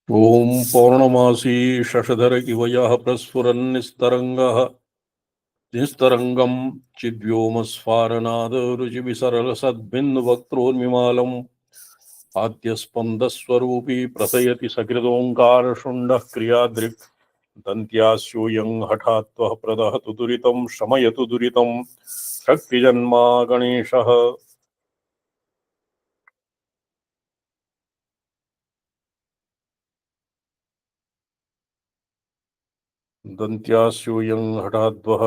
ओम पौर्णमासी शशधर इव यः प्रस्फुरन्निस्तरङ्गः निस्तरङ्गं चिद्व्योमस्फारनाद रुचिविसरलसद्बिन्दुवक्त्रोन्मिमालम् आद्यस्पन्दस्वरूपी प्रसयति सकृदोङ्कारशुण्डः क्रियादृक् दन्त्यास्यूयं हठात्वः प्रदहतु दुरितं शमयतु दुरितं शक्तिजन्मा गणेशः दन्त्यास्यूयं हठाद्वः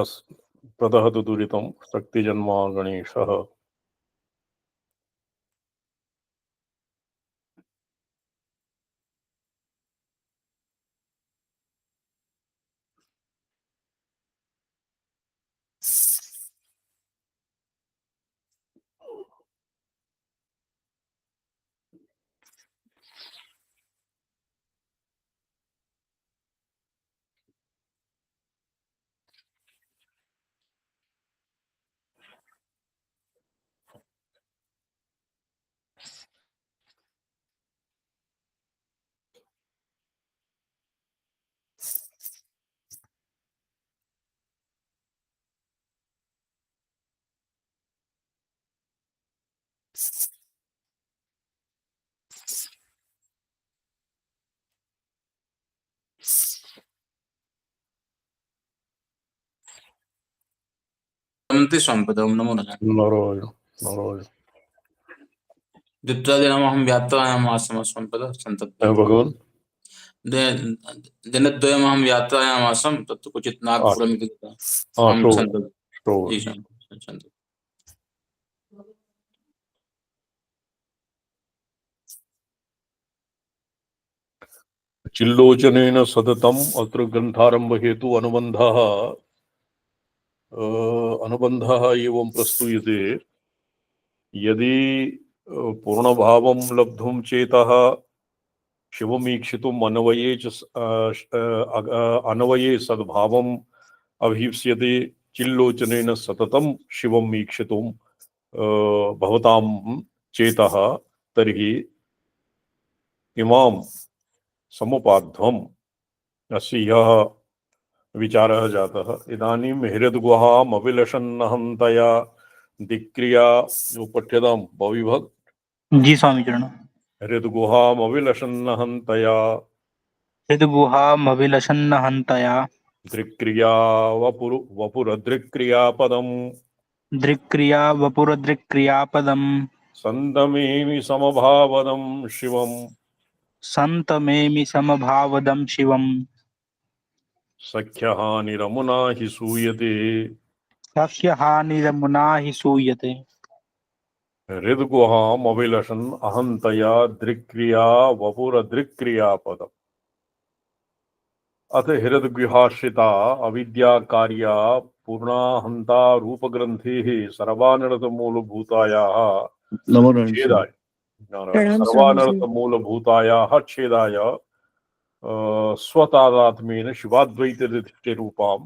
प्रदहतु दुरितं शक्तिजन्मा गणेशः। संपदम नमो नमः नारायण नारायण द्वित्रादिनमहं यात्रायामासम संपद संतप्तं भगवान दिनद्वयमहं यात्रायामासं तत्तु क्वचित् नागपुरमिति गतः। अहं शो सन्तत शो जी सन्तत चिल्लोचनेन सततम् अत्र ग्रन्थारम्भ हेतु अनुबन्धः एवं प्रस्तूयते। यदि पूर्णभावं लब्धुं चेतः शिवमीक्षितुम् अन्वये सद्भावम् अभीप्स्यते। चिल्लोचनेन सततं शिवम् ईक्षितुं भवतां चेतः तर्हि इमां समुपाध्वम् अस्य यः विचारः जातः। इदानीं हृद्गुहाम् अभिलषन्नहन्तया दिक्क्रिया पठ्यतां भविभक्। जी स्वामी चरण। हृद्गुहाम् अभिलषन्नहन्तया हृद्गुहामभिलषन्नहन्तया दृक्क्रिया वपुरदृक्क्रियापदम् दृक्क्रिया वपुरदृक्क्रियापदम् सन्दमेमि समभावदं शिवम् सन्तमेमि समभावदं शिवम् सख्यहानिरमुना हि सूयते। सख्यहानिरमुना हि सूयते। हृद्गुहाम् अभिलषन् अहन्तया दृक्क्रिया वपुरदृक्क्रियापदम्। अथ हृद्गुहाश्रिता अविद्याकार्या पूर्णाहन्ता रूपग्रन्थेः सर्वानर्थमूलभूतायाः छेदाय सर्वानर्थमूलभूतायाः छेदाय स्वतादात्म्येन शिवाद्वैतदृष्टिरूपां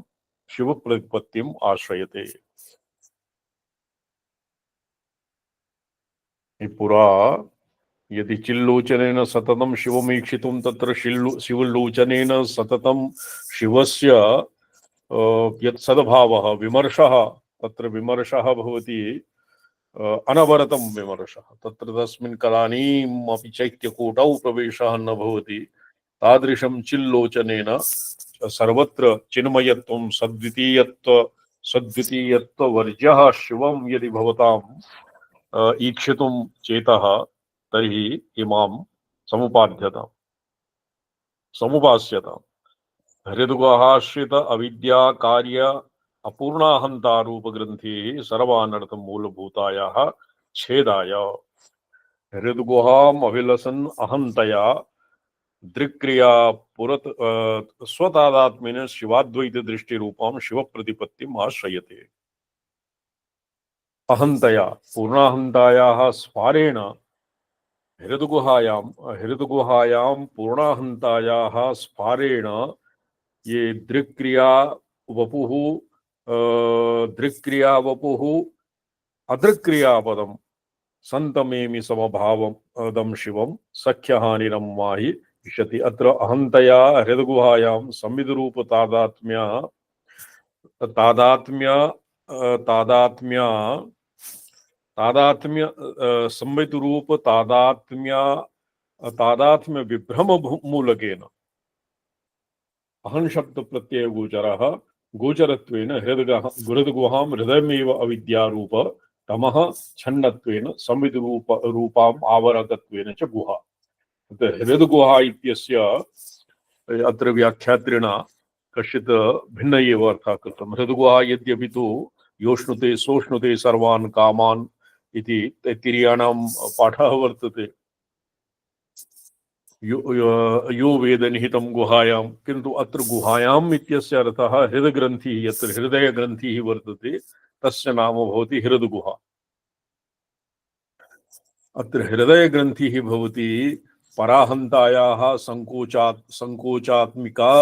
शिवप्रतिपत्तिम् आश्रयते। पुरा यदि चिल्लोचनेन सततं शिवमीक्षितुं तत्र शिवलोचनेन सततं शिवस्य यत् सद्भावः विमर्शः तत्र विमर्शः भवति। अनवरतं विमर्शः तत्र तस्मिन् कदानीमपि चैत्यकोटौ प्रवेशः न भवति। तादृशं चिल्लोचनेन सर्वत्र चिन्मयत्वं सद्वितीयत्ववर्ज्यः शिवं यदि भवतां ईक्षितुं चेतः तर्हि इमां समुपास्यताम्। हृद्गुहाश्रित अविद्या कार्य अपूर्णाहन्तारूपग्रन्थेः सर्वानर्थमूलभूतायाः छेदाय हृद्गुहाम् अभिलसन् अहन्तया दृक्क्रिया स्वतादात्म्येन शिवाद्वैतदृष्टिरूपां शिवप्रतिपत्तिम् आश्रयते। अहन्तया पूर्णाहन्तायाः स्फारेण हृद्गुहायां पूर्णाहन्तायाः स्फारेण ये दृक्क्रिया वपुः अदृक्क्रियापदं सन्तमेमि समभावदं शिवं सख्यहानिरं माहि इष्यति। अत्र अहन्तया हृद्गुहायां संविदरूप तादात्म्य संवित रूप तादात्म्य विभ्रम मूलकेन अहं शब्द प्रत्यय गोचरत्वेन हृद्गुहां हृदयमेव अविद्यारूप तमः छन्नत्वेन संवित रूपाम् आवरकत्वेन च गुहा। हृद्गुहा इत्यस्य अत्र व्याख्यात्रिणा कश्चित् भिन्न एव अर्थः कृतः। हृद्गुहा यद्यपि तु योष्णुते सोष्णुते सर्वान् कामान् इति तैत्तिरीयाणां पाठः वर्तते, यो वेद निहितं गुहायां, किन्तु अत्र गुहायाम् इत्यस्य अर्थः हृदग्रन्थिः, यत्र हृदयग्रन्थिः वर्तते तस्य नाम भवति हृद्गुहा। अत्र हृदयग्रन्थिः भवति पराहन्तायाः संकोचात्मिका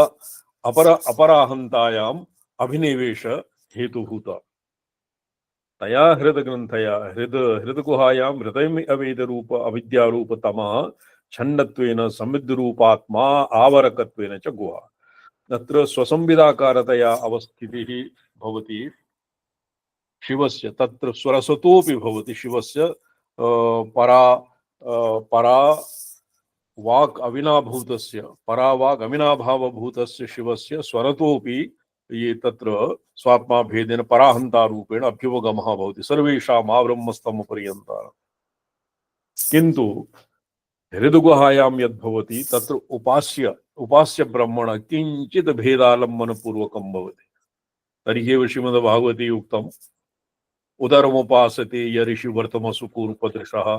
अपराहन्तायाम् अभिनिवेश हेतुभूता। तया हृदग्रन्थया हृदगुहायां हृदयम् अवेदरूप अविद्यारूप तमः छन्नत्वेन संविद्रूपात्मा आवरकत्वेन च गुहा। तत्र स्वसंविदाकारतया अवस्थितिः भवति शिवस्य, तत्र स्वरसतोऽपि भवति शिवस्य परा वाक् अविनाभूतस्य परावाक् अविनाभावभूतस्य शिवस्य स्वरतोऽपि ये तत्र स्वात्मा भेदेन पराहन्तारूपेण अभ्युपगमः भवति सर्वेषाम् आब्रह्मस्तमपर्यन्ताः। किन्तु हृद्गुहायां यद्भवति तत्र उपास्य ब्रह्मण किञ्चित् भेदालम्बनपूर्वकं भवति। तर्हि एव श्रीमद्भागवते उक्तम् उदरमुपासते यऋषि वर्तमसु कूर्पदृशः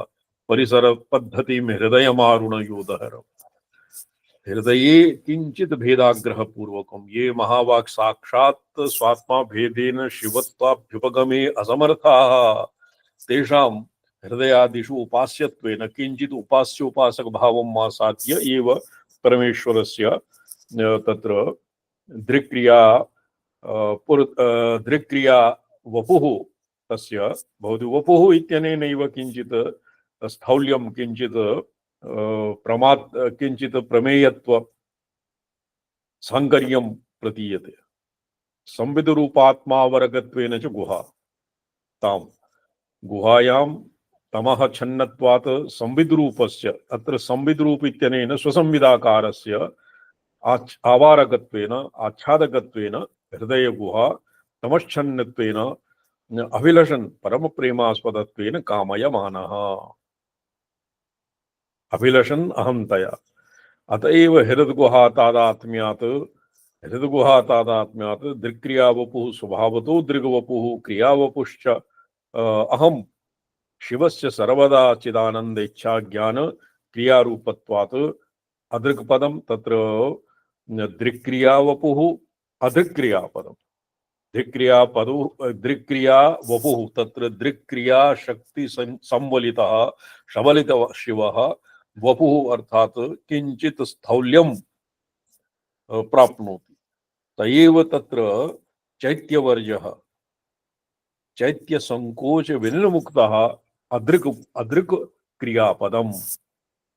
परिसर पद्धतिं हृदयमारुणयोदहर। हृदये किंचित भेदाग्रह पूर्वकम ये महावाक् साक्षात् स्वात्मा भेदेन शिवत्वाभ्युपगमे असमर्थाः तेषां हृदयादिषु उपास्यत्वेन किंचित उपास्योपासक भावम् आसाद्य एव परमेश्वरस्य तत्र दृक्क्रिया वपुः तस्य भवति। वपुः इत्यनेनैव किंचित स्थौल्यं किंचित किंचित प्रमेयत्व सांकर्यं प्रतीयते। संविदरूपात्मावरगत्वेन च गुहा तां गुहायां तमः छन्नत्वात् संविद्रूपस्य अत्र संविद्रूप इत्यनेन स्वसंविदाकारस्य आवारकत्वेन आच्छादकत्वेन हृदय गुहा तमश्छन्नत्वेन अभिलषन् परमप्रेमास्पदत्वेन कामयमानः अभिलषन् अहंतया। अतएव हृद्गुहातादात्म्यात् दृक्क्रियावपुः स्वभावतो दृग्वपुः क्रियावपुश्च अहं शिवस्य सर्वदा चिदानन्देच्छा ज्ञान क्रियारूपत्वात् अदृक्पदं तत्र दृक्क्रियावपुः अदृक्क्रियापदम् दृक्क्रिया वपुः तत्र दृक्क्रिया शक्ति संवलितः शबलित शिवः वपुः अर्थात किंचित स्थौल्यं प्राप्नोति। तयेव तत्र चैत्यवर्जः चैत्य संकोच विनिर्मुक्तः अदृक् क्रियापदम्।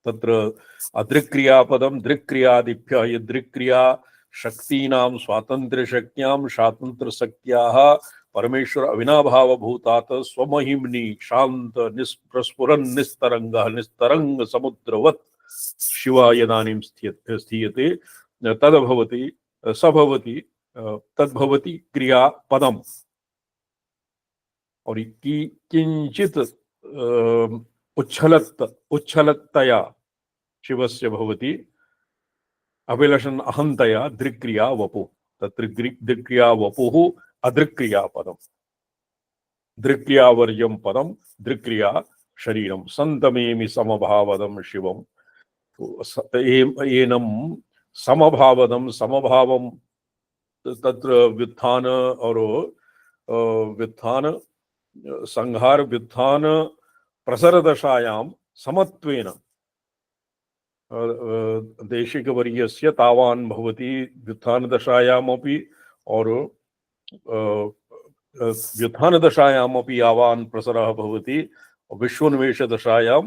तत्र अदृक् क्रियापदं दृक्क्रियादिभ्यः यदृक्क्रिया शक्तीनां स्वातंत्र्य शक्त्यां स्वातंत्र्य शक्त्याः परमेश्वर अविनाभावभूतात् स्वमहिम्नि शांत निस्प्रस्फुरन् निस्तरंगः निस्तरंग समुद्रवत् शिवः यदानीं स्थीयते तद्भवति सभवति तद्भवति क्रियापदम्। और किंचित उच्छलत्तया शिवस्य भवति अभिलषन् अहंतया दृक्क्रिया वपुः तत्र दृक्क्रिया वपुः अदृक्क्रियापदम् दृक्क्रियावर्यं पदं दृक्क्रिया शरीरं सन्तमेमि समभावदं शिवं। एनं समभावं तत्र व्युत्थान और व्युत्थान संहार व्युत्थान प्रसर दशायां समत्वेन देशिकवर्यस्य तावान् भवति व्युत्थान दशायामपि और व्युत्थान दशायामपि यावान् प्रसरः भवति विश्वोन्मेष दशायां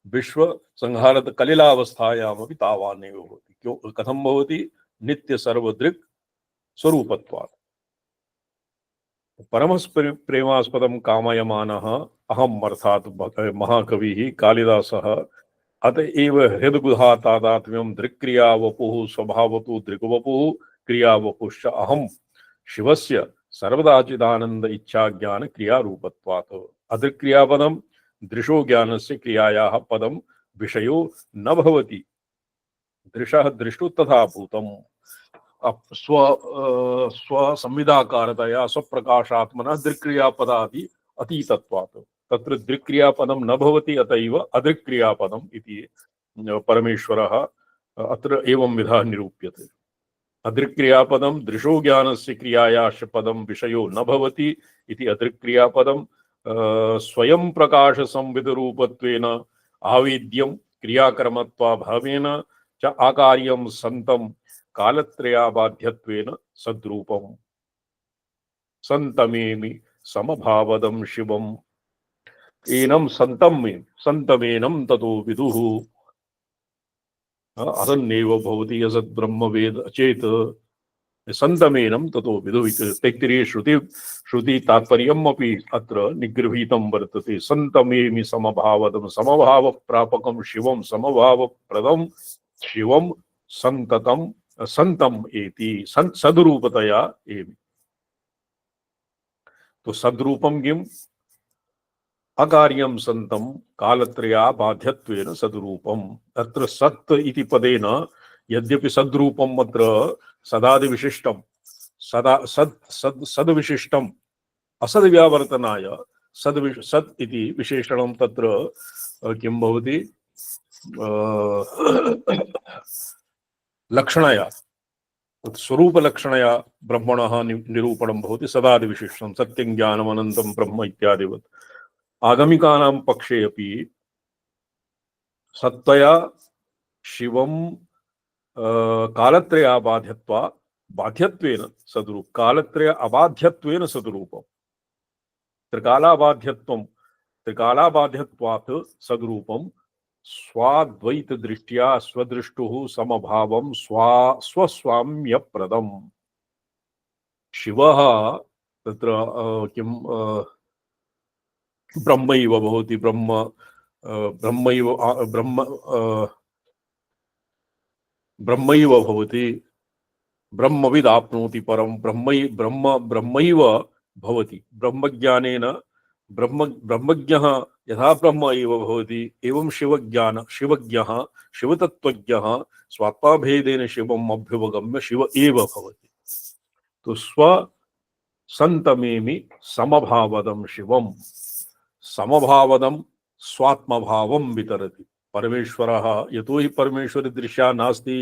विश्व संहारत कलिलावस्थायामपि तावानेव भवति। क्यों कथं भवति? नित्य सर्वदृक् स्वरूपत्वात्। परमस् प्रेमास्पदं कामयमानः अहम् अर्थात् महाकविः कालिदासः अत एव हृद्गुहा तादात्म्यं दृक्क्रिया वपुः स्वभावतु दृग्वपुः क्रिया वपुश्च अहम् शिवस्य सर्वदा चिदानंद इच्छा ज्ञान क्रिया रूपत्वात्। अदृक्क्रियापदं दृशो ज्ञानस्य क्रियायाः पदं विषयो न भवति। दृशः दृष्टु तथा भूतम्। स्वसंविदाकारतया स्वप्रकाशात्मना दृक्क्रियापदादि अतीतत्वात् तत्र दृक्क्रियापदं न भवति। अतएव अदृक्क्रियापदम् इति परमेश्वरः अत्र एवं विधा निरूप्यते। अदृक्क्रियापदं दृशो ज्ञानस्य क्रियायाश्च पदं विषयो न भवति इति अदृक्क्रियापदं स्वयं प्रकाश संविदरूपत्वेन आवेद्यं क्रियाकर्मत्वाभावेन च आकार्यं सन्तं कालत्रयाबाध्यत्वेन सद्रूपम्। सन्तमेमि समभावदं शिवम् एनं सन्तमेनं ततो विदुः। असन्नेव भवति असद् ब्रह्म वेद चेत् सन्तमेनं ततो विदुः। तैत्तिरीय श्रुति तात्पर्यम् अपि अत्र निगृहीतं वर्तते। सन्तमेमि समभावदं समभाव प्रापकं शिवं समभावप्रदं शिवं संततम संतम एति सद्रूपतया एवं। तो सद्रूपम किम? अकार्यं संतम कालत्रया बाध्यत्वेन सद्रूपम। अत्र सत् इति पदेन यद्यपि सद्रूपम अत्र सदादि विशिष्टम सदा सद विशिष्टम असद व्यावर्तनाय सद इति विशेषणं तत्र किं भवति? लक्षणया स्वरूप लक्षणया ब्रह्मणः निरूपणं भवति। सदादि विशिष्टं सत्यं ज्ञानम् अनन्तं ब्रह्म इत्यादिवत्। आगमिकानां पक्षे अपि सत्तया शिवं कालत्रय बाध्यत्वेन सद्रूप कालत्रय अबाध्यत्वेन सद्रूपम्। त्रिकालाबाध्यत्वात् सद्रूपं स्वाद्वैत दृष्ट्या स्वदृष्टुः समभावं स्वस्वाम्यप्रदम्। शिवः तत्र किं ब्रह्मैव भवति। ब्रह्मैव भवति। ब्रह्मविद् आप्नोति परं ब्रह्मैव भवति। ब्रह्मज्ञानेन ब्रह्मज्ञः यथा ब्रह्म एव भवति एवं शिवज्ञः शिवतत्त्वज्ञः स्वात्माभेदेन शिवम् अभ्युपगम्य शिव एव भवति। तो सन्तमेमि समभावदं शिवम्। समभावदं स्वात्मभावं वितरति परमेश्वरः। यतो हि परमेश्वर दृश्या नास्ति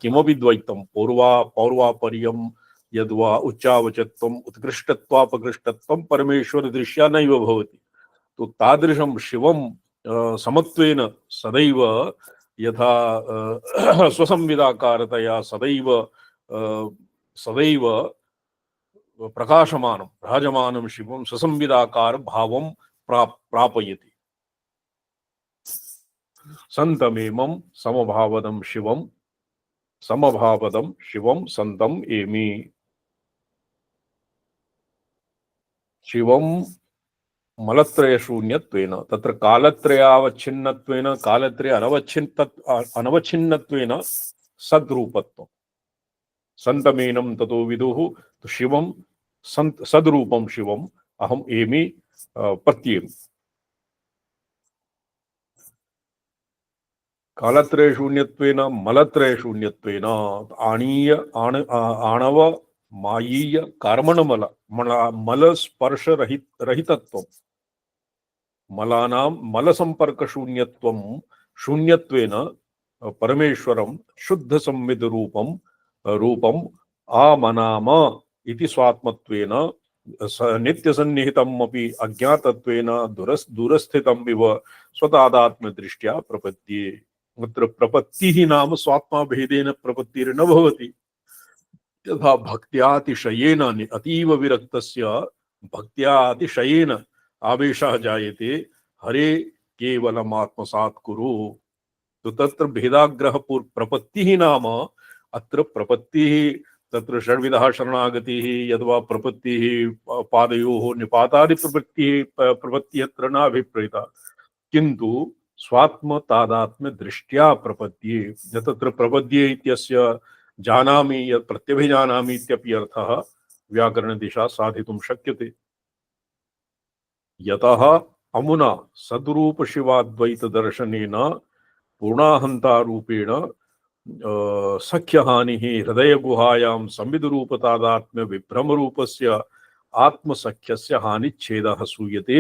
किमपि द्वैतं। पौर्वापर्यं यद्वा उच्चावचत्वम् उत्कृष्टत्वापकृष्टत्वं परमेश्वर दृश्या नैव भवति। तो तादृशं शिवं समत्वेन सदैव यथा स्वसंविदाकारतया सदैव प्रकाशमानं राजमानं शिवं स्वसंविदाकार भावं प्रापयति। सन्तमेमं समभावदं शिवं सन्तम् एमि। शिवं मलत्रय शून्यत्वेन तत्र कालत्रयावच्छिन्नत्वेन कालत्रय अनवच्छिन्नत्वेन सद्रूपत्वम्। सन्तमेनं ततो विदुः। तो शिवं सद्रूपं शिवम् अहम् एमि प्रत्येमि। कालत्रय शून्यत्वेन मलत्रय शून्यत्वेन आणव मायीय कर्मणमल मल स्पर्श रहितत्वम्। मलानां मल संपर्क शून्यत्वेन परमेश्वरं शुद्ध संविद रूपम् आमनाम इति स्वात्मत्वेन नित्य सन्निहितम् अपि अज्ञातत्वेन दूरस्थितम् इव स्वतादात्म्य दृष्ट्या प्रपद्ये। अत्र प्रपत्तिः नाम स्वात्मा भेदेन प्रपत्तिर्न भवति। यथा भक्त्यातिशयेन अतीव विरक्तस्य भक्त्यातिशयेन आवेशः जायते। हरे केवलम् आत्मसात् कुरु। तो तत्र भेदाग्रह प्रपत्तिः नाम अत्र प्रपत्तिः तत्र षड्विधः शरणागतिः यद्वा प्रपत्तिः पादयोः निपातादि प्रपत्तिः अत्र न अभिप्रेता, किन्तु स्वात्म तादात्म्य दृष्ट्या प्रपद्ये। तत्र प्रपद्ये इत्यस्य जानामि यत् प्रत्यभिजानामि इत्यपि अर्थः व्याकरणदिशा साधितुं शक्यते। यतः अमुना सद्रूप शिवाद्वैत दर्शनेन पूर्णाहंतारूपेण सख्यहानिः हृदय गुहायां संविदरूपतादात्म्य विभ्रम रूपस्य आत्मसख्यस्य हानिच्छेदः सूयते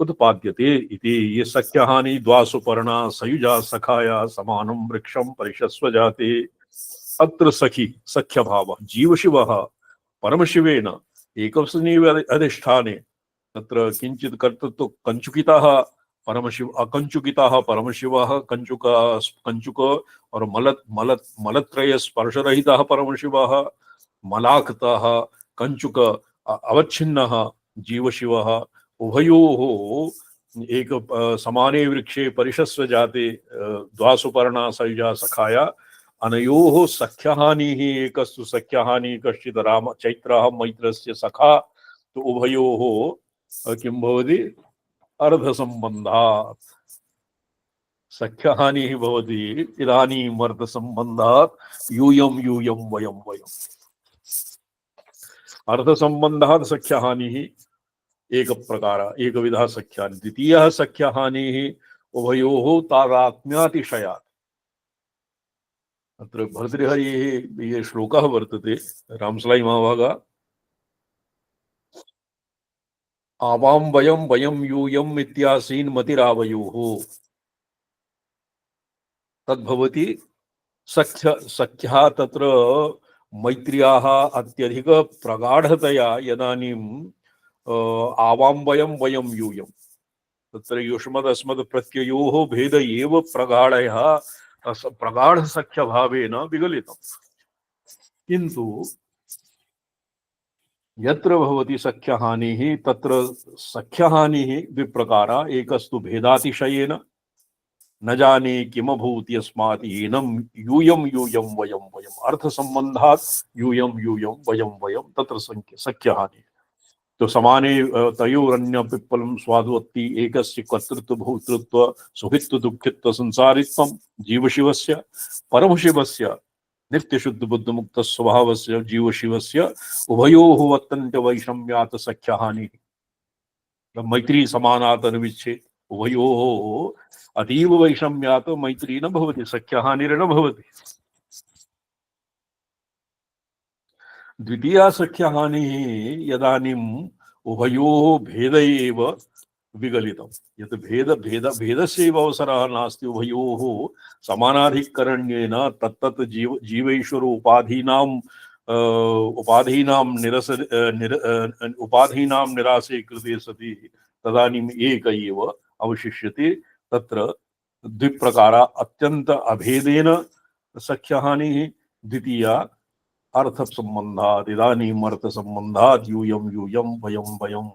उत्पाद्यते इति। ये सख्यहानि द्वासुपर्णा सयुजा सखाया समानं वृक्षं परिशस्व जाते। अत्र सखी सख्य भाव जीवशिवः परमशिवेन एकस्मिन्नेव अधिष्ठाने तत्र किंचित कर्तृत्व कंचुकितः परमशिव अकंचुकितः परमशिवः कंचुक और मलत्रय स्पर्शरहितः परमशिवः मलाक्तः कंचुक अवच्छिन्नः जीवशिवः उभयोः एक समाने वृक्षे परिशस्व जाते द्वासुपर्णा सयुजा सखाया। अनयोः सख्यहानिः एकस्तु सख्यहानि कश्चित् राम चैत्रः मैत्रस्य सखा। तो उभयोः किं भवति अर्धसम्बन्धात् सख्यहानिः भवति इदानीम् अर्धसम्बन्धात् यूयं यूयं वयं वयम्। अर्धसम्बन्धात् सख्यहानिः एक प्रकार एक विधा सख्यानि। द्वितीयः सख्यहानिः उभयोः तादात्म्यातिशयात्। अत्र भर्तृहरिः ये श्लोकः वर्तते रामसलाई महाभागा आवां वयं वयं यूयम् इत्यासीन् मतिरावयोः तद्भवति सख्यः तत्र मैत्र्याः अत्यधिक प्रगाढतया यदानीं आवां वयं वयं यूयम् तत्र युष्मद् अस्मद् प्रत्ययोः भेद एव प्रगाढ सख्य भावेन विगलितम्। किन्तु यत्र भवति सख्यहानिः तत्र सख्यहानिः द्विप्रकारा। एकस्तु भेदातिशयेन न जाने किमभूत् यस्मात् एनं यूयं यूयं वयं वयम् अर्थसम्बन्धात् यूयं यूयं वयं वयं तत्र सख्यहानिः। तो समाने तयोरन्य पिप्पलं स्वादुवत्ति एकस्य कर्तृत्व भोक्तृत्व सुखित्व दुःखित्व संसारित्वं जीवशिवस्य परमशिवस्य नित्यशुद्ध बुद्ध मुक्त स्वभावस्य जीवशिवस्य उभयोः वर्तन्ते वैषम्यात् सख्यहानिः। मैत्री समानात् अनुविच्छेत् उभयोः अतीव वैषम्यात् मैत्री न भवति सख्यहानिर्न भवति। द्वितीया सख्यहानिः यदानीम् उभयोः भेद एव विगलितम्। यत् भेदस्यैव अवसरः नास्ति उभयोः समानाधिकरण्येन तत्तत् जीवैश्वर उपाधीनां निरासे कृते सति तदानीम् एक एव अवशिष्यते। तत्र द्विप्रकारा अत्यन्त अभेदेन सख्यहानिः। द्वितीया अर्थसम्बन्धात् इदानीम् अर्थसम्बन्धात् यूयं यूयं वयं वयम्।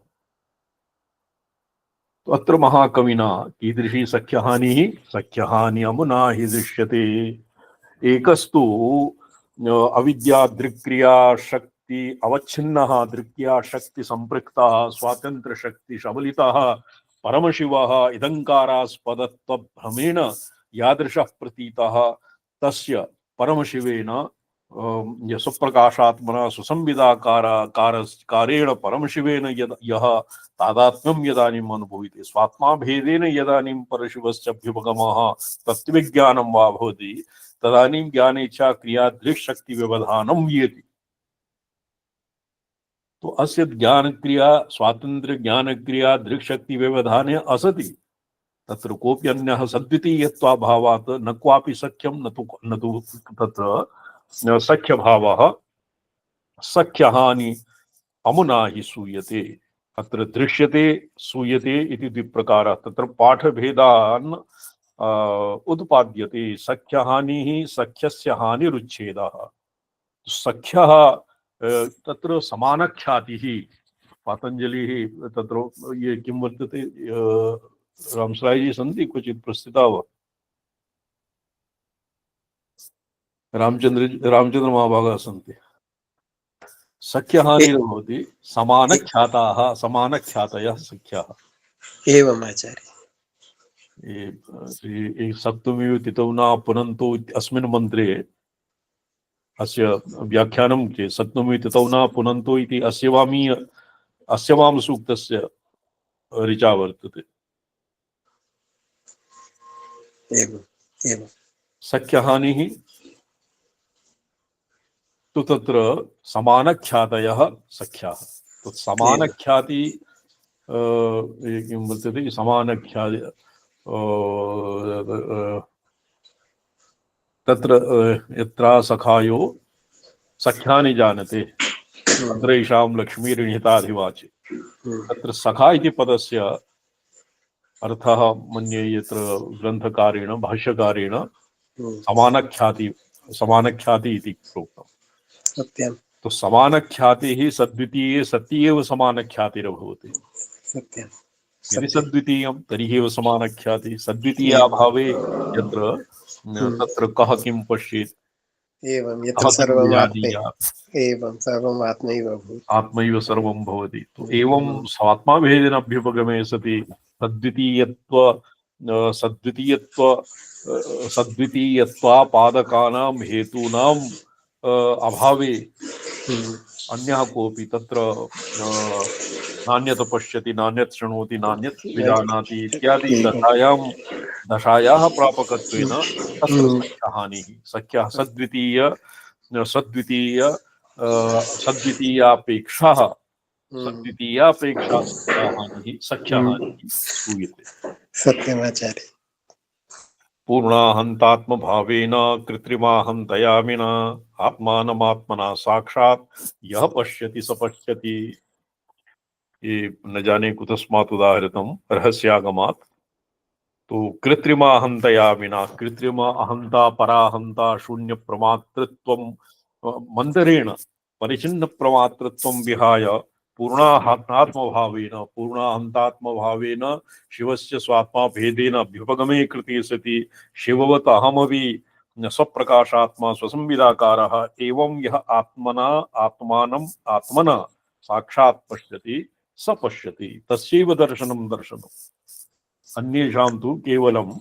तो अत्र महाकविना कीदृशी सख्यहानिः सख्यहानि अमुना हि दृश्यते। एकस्तु अविद्या दृक्क्रिया शक्ति अवच्छिन्नः दृक्क्रिया शक्ति संपृक्तः स्वातंत्र्य शक्ति सबलितः परमशिवः इदंकारास्पदत्व भ्रमेण यादृशः प्रतीतः तस्य परमशिवेन सुप्रकाशात्मना सुसंविदाकारेण परमशिवेन यः तादात्म्यं यदानीम् अनुभूयते स्वात्मा भेदेन यदानीं परशिवस्य अभ्युपगमः तत्त्वविज्ञानं वा भवति तदानीं ज्ञानेच्छा क्रिया दृक्शक्ति व्यवधानं वियति। तो अस्य ज्ञान क्रिया स्वातंत्र्य ज्ञान क्रिया दृक्शक्ति व्यवधाने असति तत्र कोऽपि अन्यः सद्वितीयत्वाभावात् न क्वापि सख्यं न तु तत्र सख्य भावः सख्यहानि अमुना हि सूयते। अत्र दृश्यते सूयते इति द्विप्रकारः। तत्र पाठभेदान् उत्पाद्यते। सख्यहानिः सख्यस्य हानिरुच्छेदः। सख्यः तत्र समानख्यातिः। पतञ्जलिः तत्र ये किं वर्तते रामसरायजी सन्ति क्वचित् प्रस्थिता वा? रामचंद्र महाभागाः सन्ति। सख्यहानिर्भवति, समानख्याताः समानख्यातयः सख्याः। एवम् आचार्य। ये सप्तमी तिथौ न पुनन्तो अस्मिन् मन्त्रे अस्य व्याख्यानं चेत् सप्तमी तिथौ न पुनन्तो इति अस्य वाम सूक्तस्य ऋचा वर्तते। एवम् एवम्। सख्यहानिः तो तत्र समानख्यातयः सख्याः। तो समानख्याति किं वर्तते, समानख्याति तत्र यत्र सखायो सख्यानि जानते तत्रैषां लक्ष्मीर्निहिताधिवाचे। तत्र सखा इति पदस्य अर्थः मन्ये यत्र ग्रन्थकारेण भाष्यकारेण समानख्याति इति प्रोक्तम्। सत्यं। तो समानख्यातिः सद्वितीये सत्ये एव समानख्यातिर्भवति। सत्यं। यदि सद्वितीयं तर्हि एव समानख्यातिः। सद्वितीयाभावे यत्र तत्र कः किं पश्येत्, एवं यत्र कः किं सर्वम् विजानीयात्, एवं सर्वम् आत्मैव भवति। आत्मैव सर्वं भवति। तो एवं स्वात्माभेदेन अभ्युपगमे सति सद्वितीयत्वापादकानां हेतूनां अभावे अन्यः कोऽपि तत्र नान्यत् पश्यति, नान्यत् शृणोति, नान्यत् विजानाति इत्यादि दशायाः प्रापकत्वेन तत्र सख्यहानिः। सख्यः सद्वितीयापेक्षा सख्यहानिः सख्यहानिः श्रूयते। सत्यमाचार्य। पूर्णाहन्तात्मभावेन कृत्रिमाहन्तयामिना आत्मानमात्मना साक्षात् यः पश्यति स पश्यति। ये न जाने कुतस्मात् उदाहृतं रहस्यागमात्। तो कृत्रिमाहन्तयामिना, कृत्रिम अहंता पराहंता शून्य प्रमातृत्वं मन्दरेण परिचिन्न प्रमातृत्वं विहाय पूर्णाहंतात्मभावेन शिवस्य स्वात्मा भेदेन अभ्युपगमे कृते सति शिववत् अहमपि स्वप्रकाशात्मा स्वसंविदाकारः एवं यः आत्मना साक्षात् पश्यति स पश्यति तस्यैव दर्शनम्। अन्येषां तु केवलं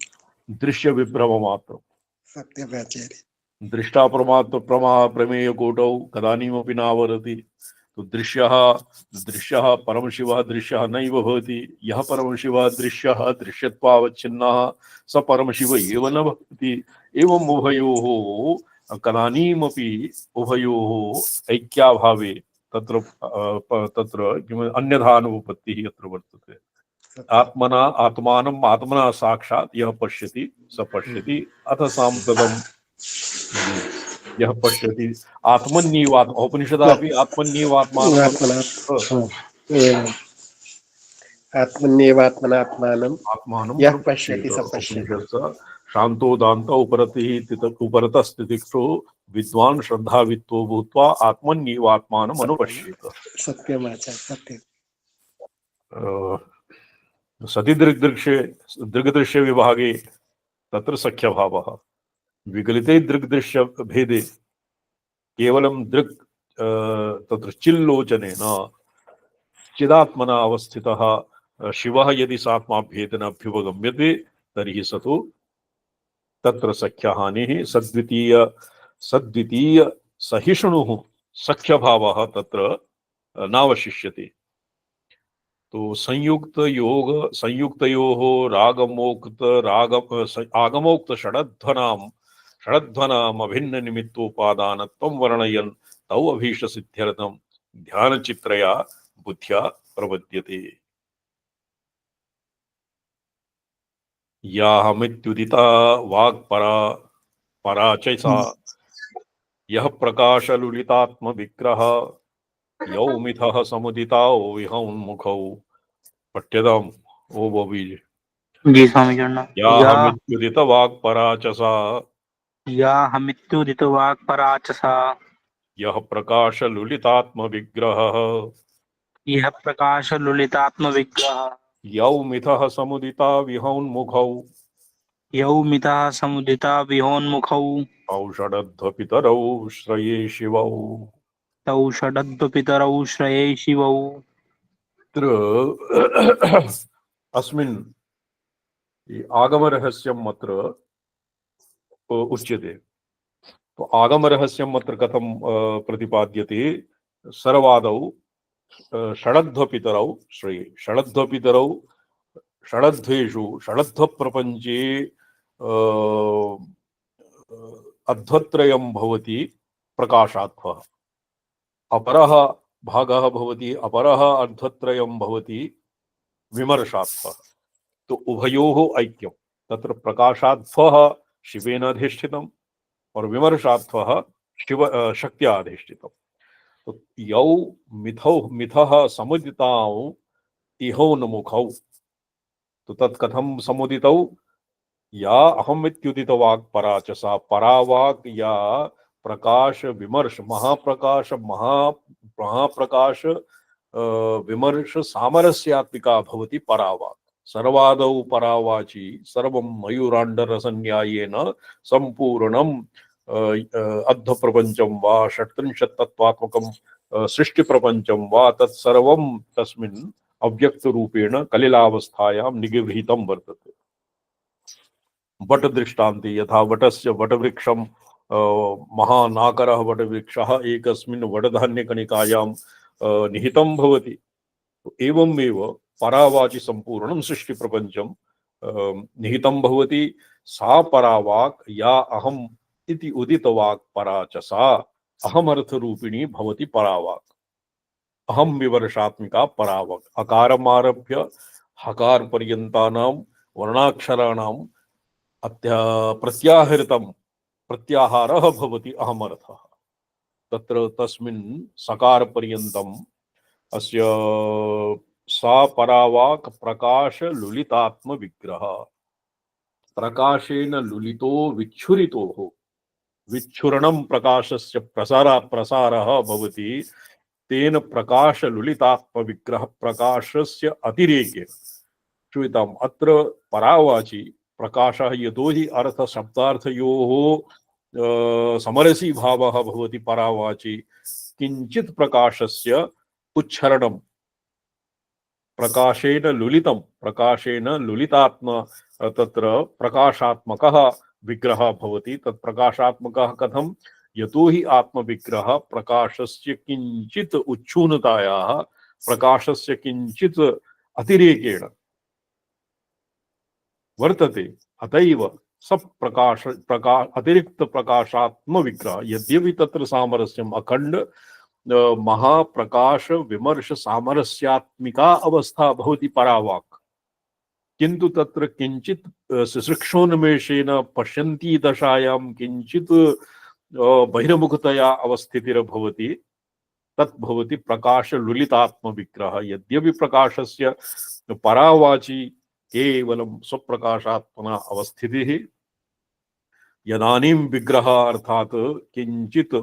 दृश्य विभ्रममात्रम्। सत्यमाचार्य। दृष्टा प्रमेय कोटौ कदानीमपि नावरति। तो दृश्यः परमशिवः दृश्यः नैव भवति। यः परमशिवः दृश्यः दृश्यत्वावच्छिन्नः स परमशिव एव न भवति। एवम् उभयोः कदानीमपि उभयोः ऐक्याभावे तत्र अन्यथानुपत्तिः यत्र वर्तते। आत्मना साक्षात् यः पश्यति स पश्यति। अथ साम्प्रतं यः पश्यति आत्मन्येवात्मा, उपनिषदापि आत्मानम् यः पश्यति स पश्यति। शान्तोदान्त उपरतस्थितिक्षो विद्वान् श्रद्धावित्तो भूत्वा आत्मन्येवात्मानम् अनुपश्येत। सत्यमाचार्य। सत्यं। सति दृग्दृश्य विभागे तत्र सख्यभावः। विगलिते दृग्दृश्य भेदे केवलं तत्र चिल्लोचनेन चिदात्मना अवस्थितः शिवः यदि सात्मा भेदेन अभ्युपगम्यते तर्हि स तु तत्र सख्यहानिः। सद्वितीय सहिष्णुः सख्यभावः तत्र नावशिष्यते। तो संयुक्तयोः आगमोक्त षडध्वनाम् अभिन्न निमित्तोपादानत्वं वर्णयन् तौ अभीष्ट सिद्ध्यर्थं ध्यानचित्रया बुद्ध्या प्रपद्यते। याहमित्युदिता वाक्परा च सा यः प्रकाशलुलितात्मविग्रह यौमिथः समुदिताओ विहंमुखौ। पठ्यताम् ओ बॉबी जी। जी स्वामी चरण। याहमित्युदित वाक्परा च सा याहमित्युदित वाक्परा च सा यः प्रकाशलुलितात्मविग्रहः यः प्रकाशलुलितात्मविग्रहः यौ मिथः समुदिता विहौन्मुखौ यौ मिताः समुदिता विहोन्मुखौ औषधध्वपितरौ श्रये शिवौ। तौ षडद्वपितरौ श्रये शिवौ। अत्र अस्मिन् आगमरहस्यम् अत्र उच्यते। तो आगमरहस्यम् अत्र कथं प्रतिपाद्यते? सर्वादौ षडध्वपितरौ श्रये। षडध्वपितरौ षडध्वेषु षडध्वप्रपञ्चे अध्वत्रयं भवति प्रकाशाध्वः, अपरः भागः भवति, अपरः अध्वत्रयं भवति विमर्शाध्वः। तो उभयोः ऐक्यं। तत्र प्रकाशाध्वः शिवेन अधिष्ठितम् और विमर्शाध्वः शक्त्या अधिष्ठितम्। तो यौ मिथः समुदिताौ इहोन्मुखौ। तो तत्कथं समुदितौ? या अहमित्युदितवाक् परा च सा परावाक् या प्रकाश विमर्श महाप्रकाश महाप्रकाश विमर्श सामरस्यात्मिका भवति परावाक्। सर्वादौ परावाची सर्वं मयूराण्डरसन्यायेन सम्पूर्णं अध्वप्रपञ्चं वा षट्त्रिंशत्तत्त्वात्मकं सृष्टिप्रपञ्चं वा तत्सर्वं तस्मिन् अव्यक्तरूपेण कलिलावस्थायां निगृहीतं वर्तते। वट दृष्टान्ते यथा वटस्य वटवृक्षं महानाकरः वटवृक्षः एकस्मिन् वटधान्यकणिकायां निहितं भवति। एवमेव परावाचि सम्पूर्णं सृष्टिप्रपञ्चं निहितं भवति। सा परावाक् या अहम् इति उदितवाक् परा च सा अहमर्थरूपिणी भवति परावाक्। अहम विवर्षात्मिका परावाक्। अकारमारभ्य हकार पर्यन्तानां वर्णाक्षराणां प्रत्याहृतं प्रत्याहारः भवति अहमर्थः। तत्र तस्मिन् सकार पर्यन्तम् अस्य सा परावाक् प्रकाश लुलितात्म विग्रह। प्रकाशेन लुलितो विच्छुरितो विच्छुरणं प्रकाशस्य प्रसारः भवति। तेन प्रकाश लुलितात्म विग्रह प्रकाशस्य अतिरेके श्रूयताम्। अत्र परावाची प्रकाशः यतो हि अर्थ शब्दार्थयोः समरसी भावः भवति परावाची। किंचित् प्रकाशस्य उच्छरणं प्रकाशेन लुलितं प्रकाशेन लुलितात्म तत्र प्रकाशात्मकः विग्रहः भवति। तत् प्रकाशात्मकः कथं? यतो हि आत्मविग्रह प्रकाशस्य किंचित् उच्छूनतायाः प्रकाशस्य किंचित् अतिरेकेण वर्तते। अतएव सब प्रकाश अतिरिक्त प्रकाशात्म विग्रह यद्यपि तत्र सामरस्यम् अखंड महाप्रकाश विमर्श सामरस्यात्मिका अवस्था भवति परावाक्, किंतु तत्र किंचित् शिश्रुक्षोन्मेषेण पश्यन्ती दशायां किंचित् बहिर्मुखतया अवस्थितिर्भवति। तत् भवति प्रकाश लुलितात्म विग्रह। यद्यपि प्रकाशस्य परावाची केवलं स्वप्रकाशात्मना अवस्थितिः, यदानीं विग्रह अर्थात् किंचित्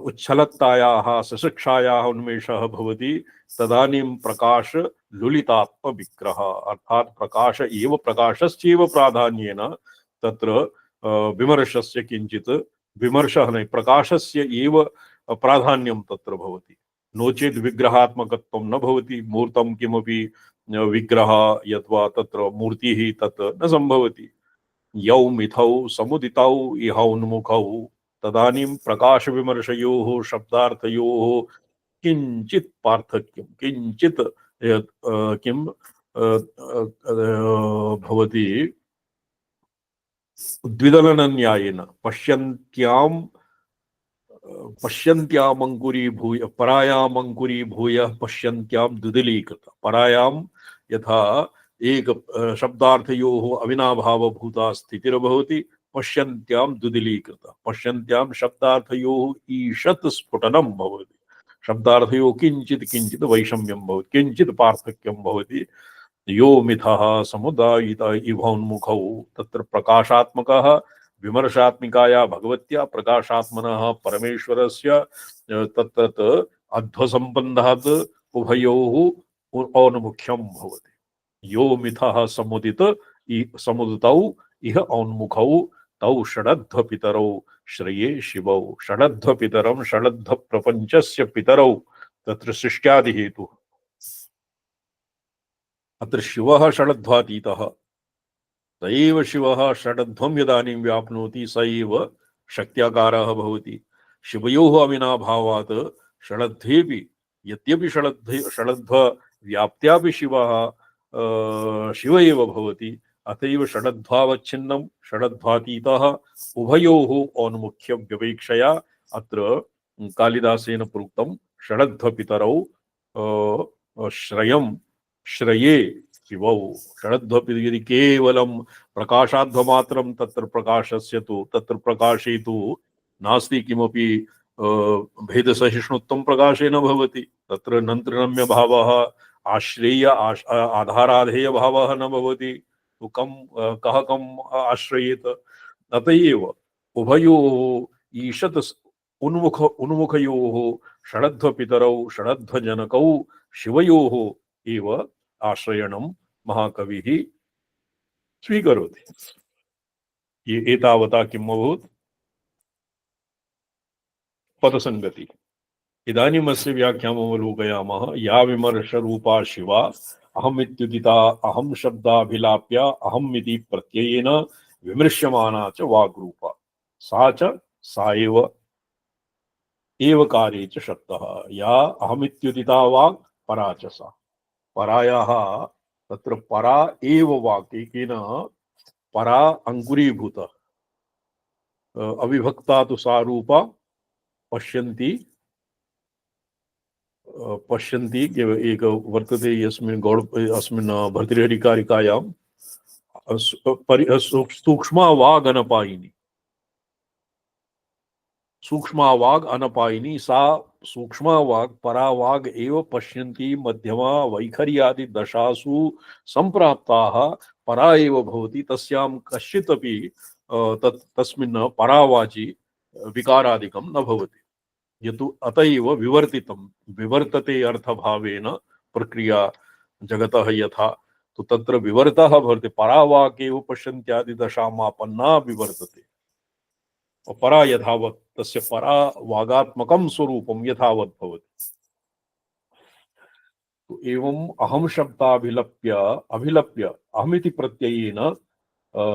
उच्छलत्तायाः सशिक्षायाः उन्मेषः भवति, तदानीं प्रकाश लुलितात्म विग्रह अर्थात् प्रकाश एव प्रकाशस्यैव प्राधान्येन तत्र विमर्शस्य किंचित् विमर्शः न प्रकाशस्य एव प्राधान्यं तत्र भवति। नो चेत् विग्रहात्मकत्वं न भवति। मूर्तं किमपि विग्रह यद्वा तत्र मूर्तिः तत् न संभवति। यौ मिथौ समुदितौ इहौन्मुखौ तदानीं प्रकाश विमर्शयोः शब्दार्थयोः किंचित् पार्थक्यं किंचित् किं भवति। द्विदलनन्यायेन पश्यन्त्यामङ्कुरीभूय परायामङ्कुरीभूय पश्यन्त्यां द्विदलीकृत। परायां यथा एक शब्दार्थयोः अविनाभावभूता स्थितिर्भवति, पश्यन्त्यां द्विदलीकृत। पश्यन्त्यां शब्दार्थयोः ईषत् स्फुटनं भवति। शब्दार्थयोः किंचित् किंचित् वैषम्यं भवति, किंचित् पार्थक्यं भवति। यो मिथः समुदायित इवोन्मुखौ तत्र प्रकाशात्मकः विमर्शात्मिकाया भगवत्या प्रकाशात्मनः परमेश्वरस्य तत्र अध्वसम्बन्धात् उभयोः औन्मुख्यम भवति। यो मिथः समुदितौ इह औन्मुखौ तौ षडध्व पितरौ श्रये शिवौ। षडध्व पितरं षडध्व प्रपंचस्य पितरौ तत्र सृष्ट्यादि हेतु। अत्र शिवः षडध्वातीतः, तैव शिवः षडध्वं यदानीं व्याप्नोति स एव शक्त्याकारः भवति। शिवयोः अविनाभावात् षडध्वेपि यद्यपि षडध्व व्याप्त्यापि शिवः शिव एव भवति, अतएव षडध्वावच्छिन्नं षडध्वातीतः उभयोः औन्मुख्य व्यपेक्षया अत्र कालिदासेन प्रोक्तं षडध्वपितरौ श्रयं श्रये शिवौ। षडध्वपितरौ यदि केवलं प्रकाशाध्वमात्रं तत्र प्रकाशस्य तु तत्र प्रकाशे तु नास्ति किमपि भेदसहिष्णुत्वं प्रकाशे न भवति। तत्र नन्तरम्य भावः आश्रेय आधाराधेय भावः न भवति, तो कः कम् आश्रयेत। अतएव उभयोः ईषत् उन्मुखयोः षडध्वपितरौ षडध्वजनकौ शिवयोः एव आश्रयणं महाकविः स्वीकरोति। ये एतावता किम् अभूत् पदसंगति। इदानीम् अस्य व्याख्याम् अवलोकयामः। या विमर्शरूपा शिवा अहमित्युदिता अहं शब्दाभिलाप्य अहमिति प्रत्ययेन विमृश्यमाना च वाग्रूपा सा एव कारे च शब्दः। या अहमित्युदिता वाक् परा च सा। परायाः तत्र परा एव वाक् एकेन परा अंकुरीभूता, अविभक्ता तु सा रूपा पश्यन्ति एक वर्तते यस्मिन् अस्मिन् भर्तृहरिकारिकायां सूक्ष्मवाग् अनपायिनी सा सूक्ष्मवाग् परावाग् एव पश्यन्ति मध्यमा वैखर्यादि दशासु संप्राप्ताः परा एव भवति। तस्यां कश्चिदपि तस्मिन् परावाचि विकारादिकं न भवति। यतु अतएव विवर्तितं विवर्तते अर्थभावेन प्रक्रिया जगतः यथा, तो तत्र विवर्तः भवति। परावाक् एव पश्यन्त्यादि दशामापन्ना विवर्तते। परा यथावत् तस्य परा वागात्मकं स्वरूपं यथावत् भवति। तो एवं अहं शब्दाभिलप्य अहमिति प्रत्ययेन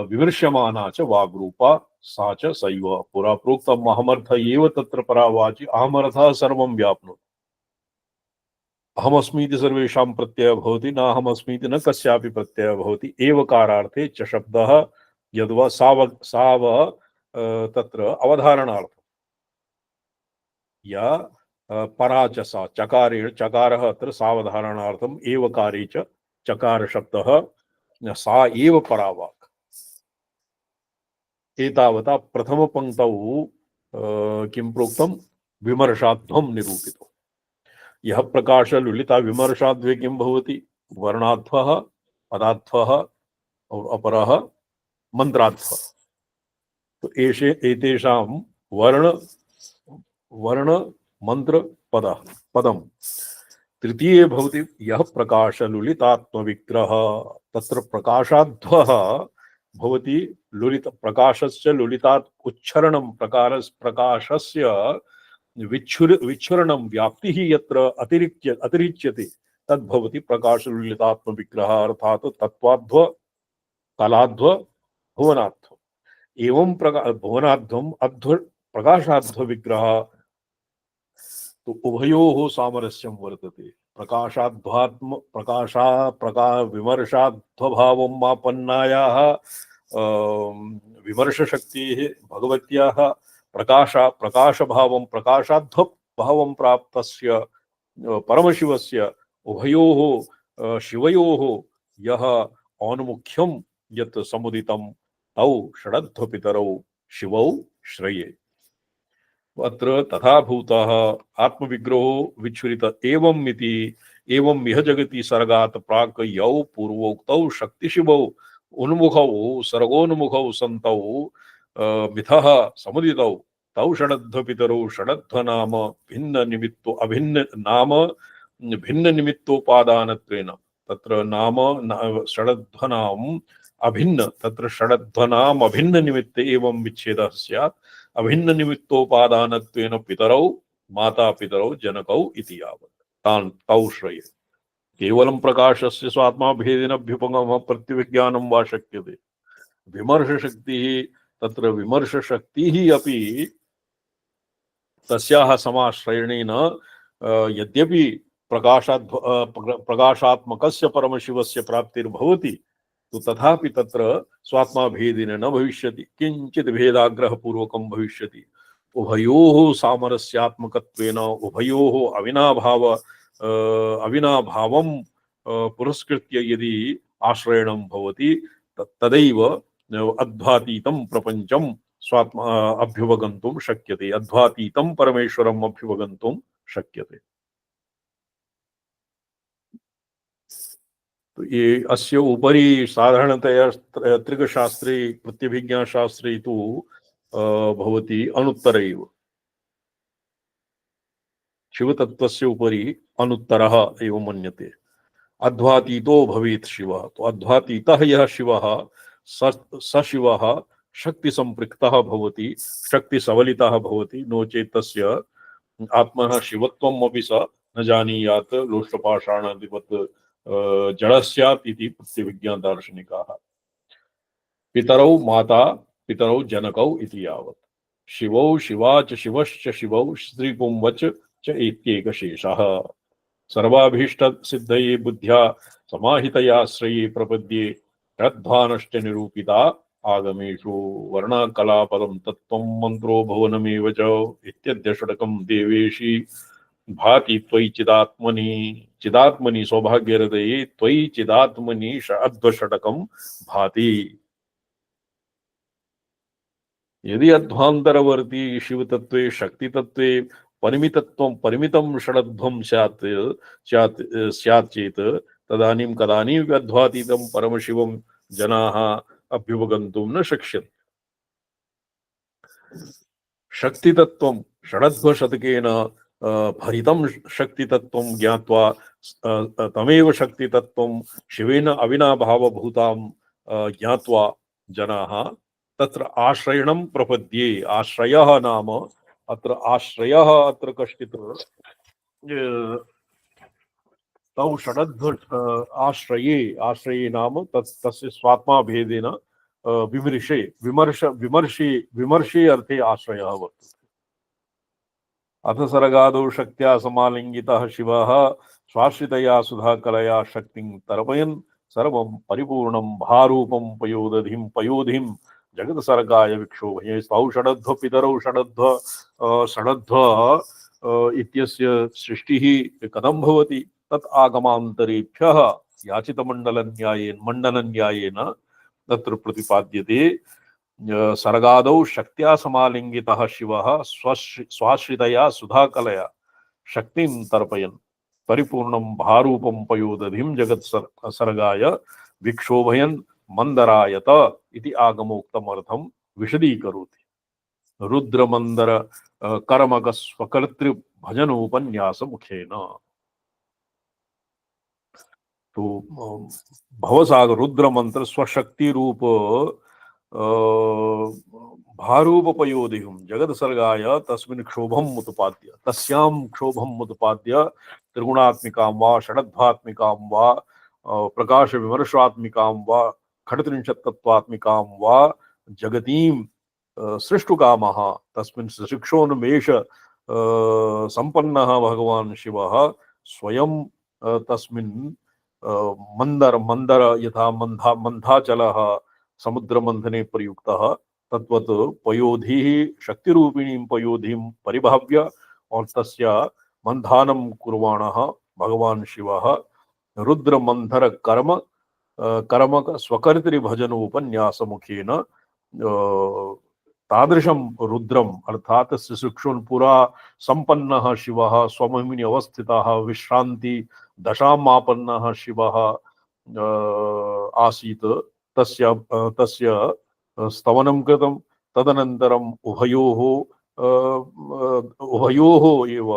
विमर्श्यमाना च वाग्रूपा सा च सैव। पुरा प्रोक्तम् अहमर्थ एव तत्र परावाचि अहमर्थः सर्वं व्याप्नोति। अहमस्मीति सर्वेषां प्रत्ययः भवति, न अहमस्मीति न कस्यापि प्रत्ययः भवति। एवकारार्थे च शब्दः यद्वा साव तत्र अवधारणार्थं। या परा च सा चकारेण चकारः अत्र सावधारणार्थम् एवकारे च चकार शब्दः सा एव परावाक्। एतावता प्रथमपङ्क्तौ किं प्रोक्तं विमर्शाध्वं निरूपितम्। यः प्रकाश लुलिता विमर्शाध्वे किं भवति वर्णाध्वः पदाध्वः और अपरः मंत्राध्वः। तो एतेषां वर्ण मंत्र पदम तृतीये भवति यः प्रकाश लुलितात्मविग्रह। तत्र प्रकाशाध्वः भवति लुलित प्रकाशस्य लुलितात् उच्छरणं प्रकाशस्य विच्छुरणं व्याप्तिः यत्र अतिरिच्यते तद्भवति प्रकाश लुलितात्मविग्रह। अर्थात् तत्त्वाध्व कालाध्व भुवनाध्व। एवं भुवनाध्वम् अध्व प्रकाशाध्व विग्रह। तो उभयोः सामरस्यं वर्तते। विमर्शाध्वभावं मापन्नायाः विमर्शशक्तेः भगवत्याः प्रकाशभावं प्रकाशाध्वभावं प्राप्तस्य परमशिवस्य उभयोः शिवयोः यः औन्मुख्यं यत् समुदितं तौ षडध्वपितरौ शिवौ श्रये। अत्र तथा भूतः आत्मविग्रहो विच्छुरित एवं मिति एवं इह जगति सर्गात् प्राक् यौ पूर्वोक्तौ शक्तिशिवौ उन्मुखौ सर्गोन्मुखौ सन्तौ मिथः समुदितौ तौ षडध्वपितरौ षडध्व नाम भिन्न निमित्तो अभिन्न नाम भिन्न निमित्तोपादानत्वेन तत्र नाम षडध्वनाम् अभिन्न तत्र षडध्वनाम् अभिन्न निमित्ते एवं विच्छेदः स्यात् अभिन्न निमित्तोपादानत्वेन पितरौ माता पितरौ जनकौ इति यावत् तान् तौ श्रये केवलं प्रकाशस्य स्वात्मा भेदेनाभ्युपगमः प्रत्यभिज्ञानं वा शक्यते विमर्शशक्तिः तत्र विमर्शशक्तिः अपि तस्याः समाश्रयणेन यद्यपि प्रकाशात्मकस्य परमशिवस्य प्राप्तिर्भवति तो तथापि तत्र स्वात्मा भेदेन न भविष्यति किंचित् भेदाग्रहपूर्वकं भविष्यति उभयोः सामरस्यात्मकत्वेन उभयोः अविनाभावं पुरस्कृत्य यदि आश्रयणं भवति तदैव अध्वातीतं प्रपञ्चं स्वात्मा अभ्युपगन्तुं शक्यते अध्वातीतं परमेश्वरम् अभ्युपगन्तुं शक्यते। तो ये अस्य उपरि साधारणतया त्रिकशास्त्रे प्रत्यभिज्ञाशास्त्रे तु भवति अनुत्तर एव शिवतत्त्वस्य उपरि अनुत्तरः एव मन्यते अध्वातीतो भवेत् शिवः तो अध्वातीतः यः शिवः स शिवः शक्ति संपृक्तः भवति शक्ति सबलितः भवति नो चेत् तस्य आत्मनः शिवत्वम् अपि स न जानीयात् लोष्टपाषाणादिवत् जड़ स्यात् इति प्रत्यभिज्ञा दार्शनिकाः पितरौ माता पितरौ जनकौ इति यावत् शिवौ शिवा च शिवश्च शिवौ स्त्रीपुंवच च इत्येकशेषः सर्वाभीष्ट सिद्धये बुद्ध्या समाहितया श्रये प्रपद्ये रद्भानश्च निरूपिता आगमेषु वर्णकलापदं तत्त्वं मन्त्रो भुवनमेव च इत्यद्य षट्कं देवेशी भाति त्वयि चिदात्मनि सौभाग्यहृदये त्वयि चिदात्मनि अध्वषटकं भाति यदि अध्वान्तरवर्ती शिवतत्त्वे शक्तितत्त्वे परिमितं षडध्वं स्यात् चेत् तदानीं कदानीं अध्वातीतं परमशिवं जनाः अभ्युपगन्तुं न शक्ष्यन्ते शक्तितत्त्वं षडध्वशतकेन भरितं शक्तितत्त्वं ज्ञात्वा तमेव शक्तितत्त्वं शिवेन अविनाभावभूतां ज्ञात्वा जनाः तत्र आश्रयणं प्रपद्ये आश्रयः नाम अत्र आश्रयः अत्र कश्चित् तौ षडध्व आश्रये नाम तस्य स्वात्मा भेदेन विमर्शे अर्थे आश्रयः वर्तते अथ सर्गादौ शक्त्या समालिङ्गितः शिवः स्वाश्रितया सुधाकलया शक्तिं तर्पयन् सर्वं परिपूर्णं भारूपं पयोधिं जगत्सर्गाय विक्षोभये तौ षडध्व पितरौ षडध्व इत्यस्य सृष्टिः कथं भवति तत् आगमान्तरेभ्यः याचितमण्डलन्यायेन तत्र प्रतिपाद्यते सर्गादौ शक्त्या समालिङ्गितः शिवः स्वाश्रितया सुधाकलया शक्तिं तर्पयन् परिपूर्णं भारूपं पयोदधिं जगत्सर्गाय विक्षोभयन् मंदरायत इति आगमोक्तमर्थं विशदीकरोति रुद्रमंदर कर्मक स्वकर्तृ भजनोपन्यास मुखेन तो भवसागर रुद्र मंत्र स्वशक्ति रूप भारूपपयोधिं जगत्सर्गाय तस्मिन् क्षोभम् उत्पाद्य तस्यां क्षोभम् उत्पाद्य त्रिगुणात्मिकां वा षडध्वात्मिकां वा प्रकाश विमर्शात्मिकां वा खड्त्रिंशत्तत्त्वात्मिकां वा जगतीं सृष्टुकामः तस्मिन् शिक्षोन्मेष संपन्नः भगवान् शिवः स्वयं तस्मिन् मंदर यथा मंधाचलः समुद्रमंथने प्रयुक्तः तद्वत् पयोधिः शक्तिरूपिणीं पयोधिं परिभाव्य और तस्य मंथानं कुर्वाणः भगवान् शिवः रुद्रमंथर कर्मक स्वकर्तृभजनोपन्यास मुखेन तादृशं रुद्रम अर्थात शिशुक्षुन् पुरा संपन्नः शिवः स्वमहिम्नि अवस्थितः विश्रांति दशामापन्नः शिवः आसीत् तस्य स्तवनं कृतं तदनन्तरम् उभयोः एव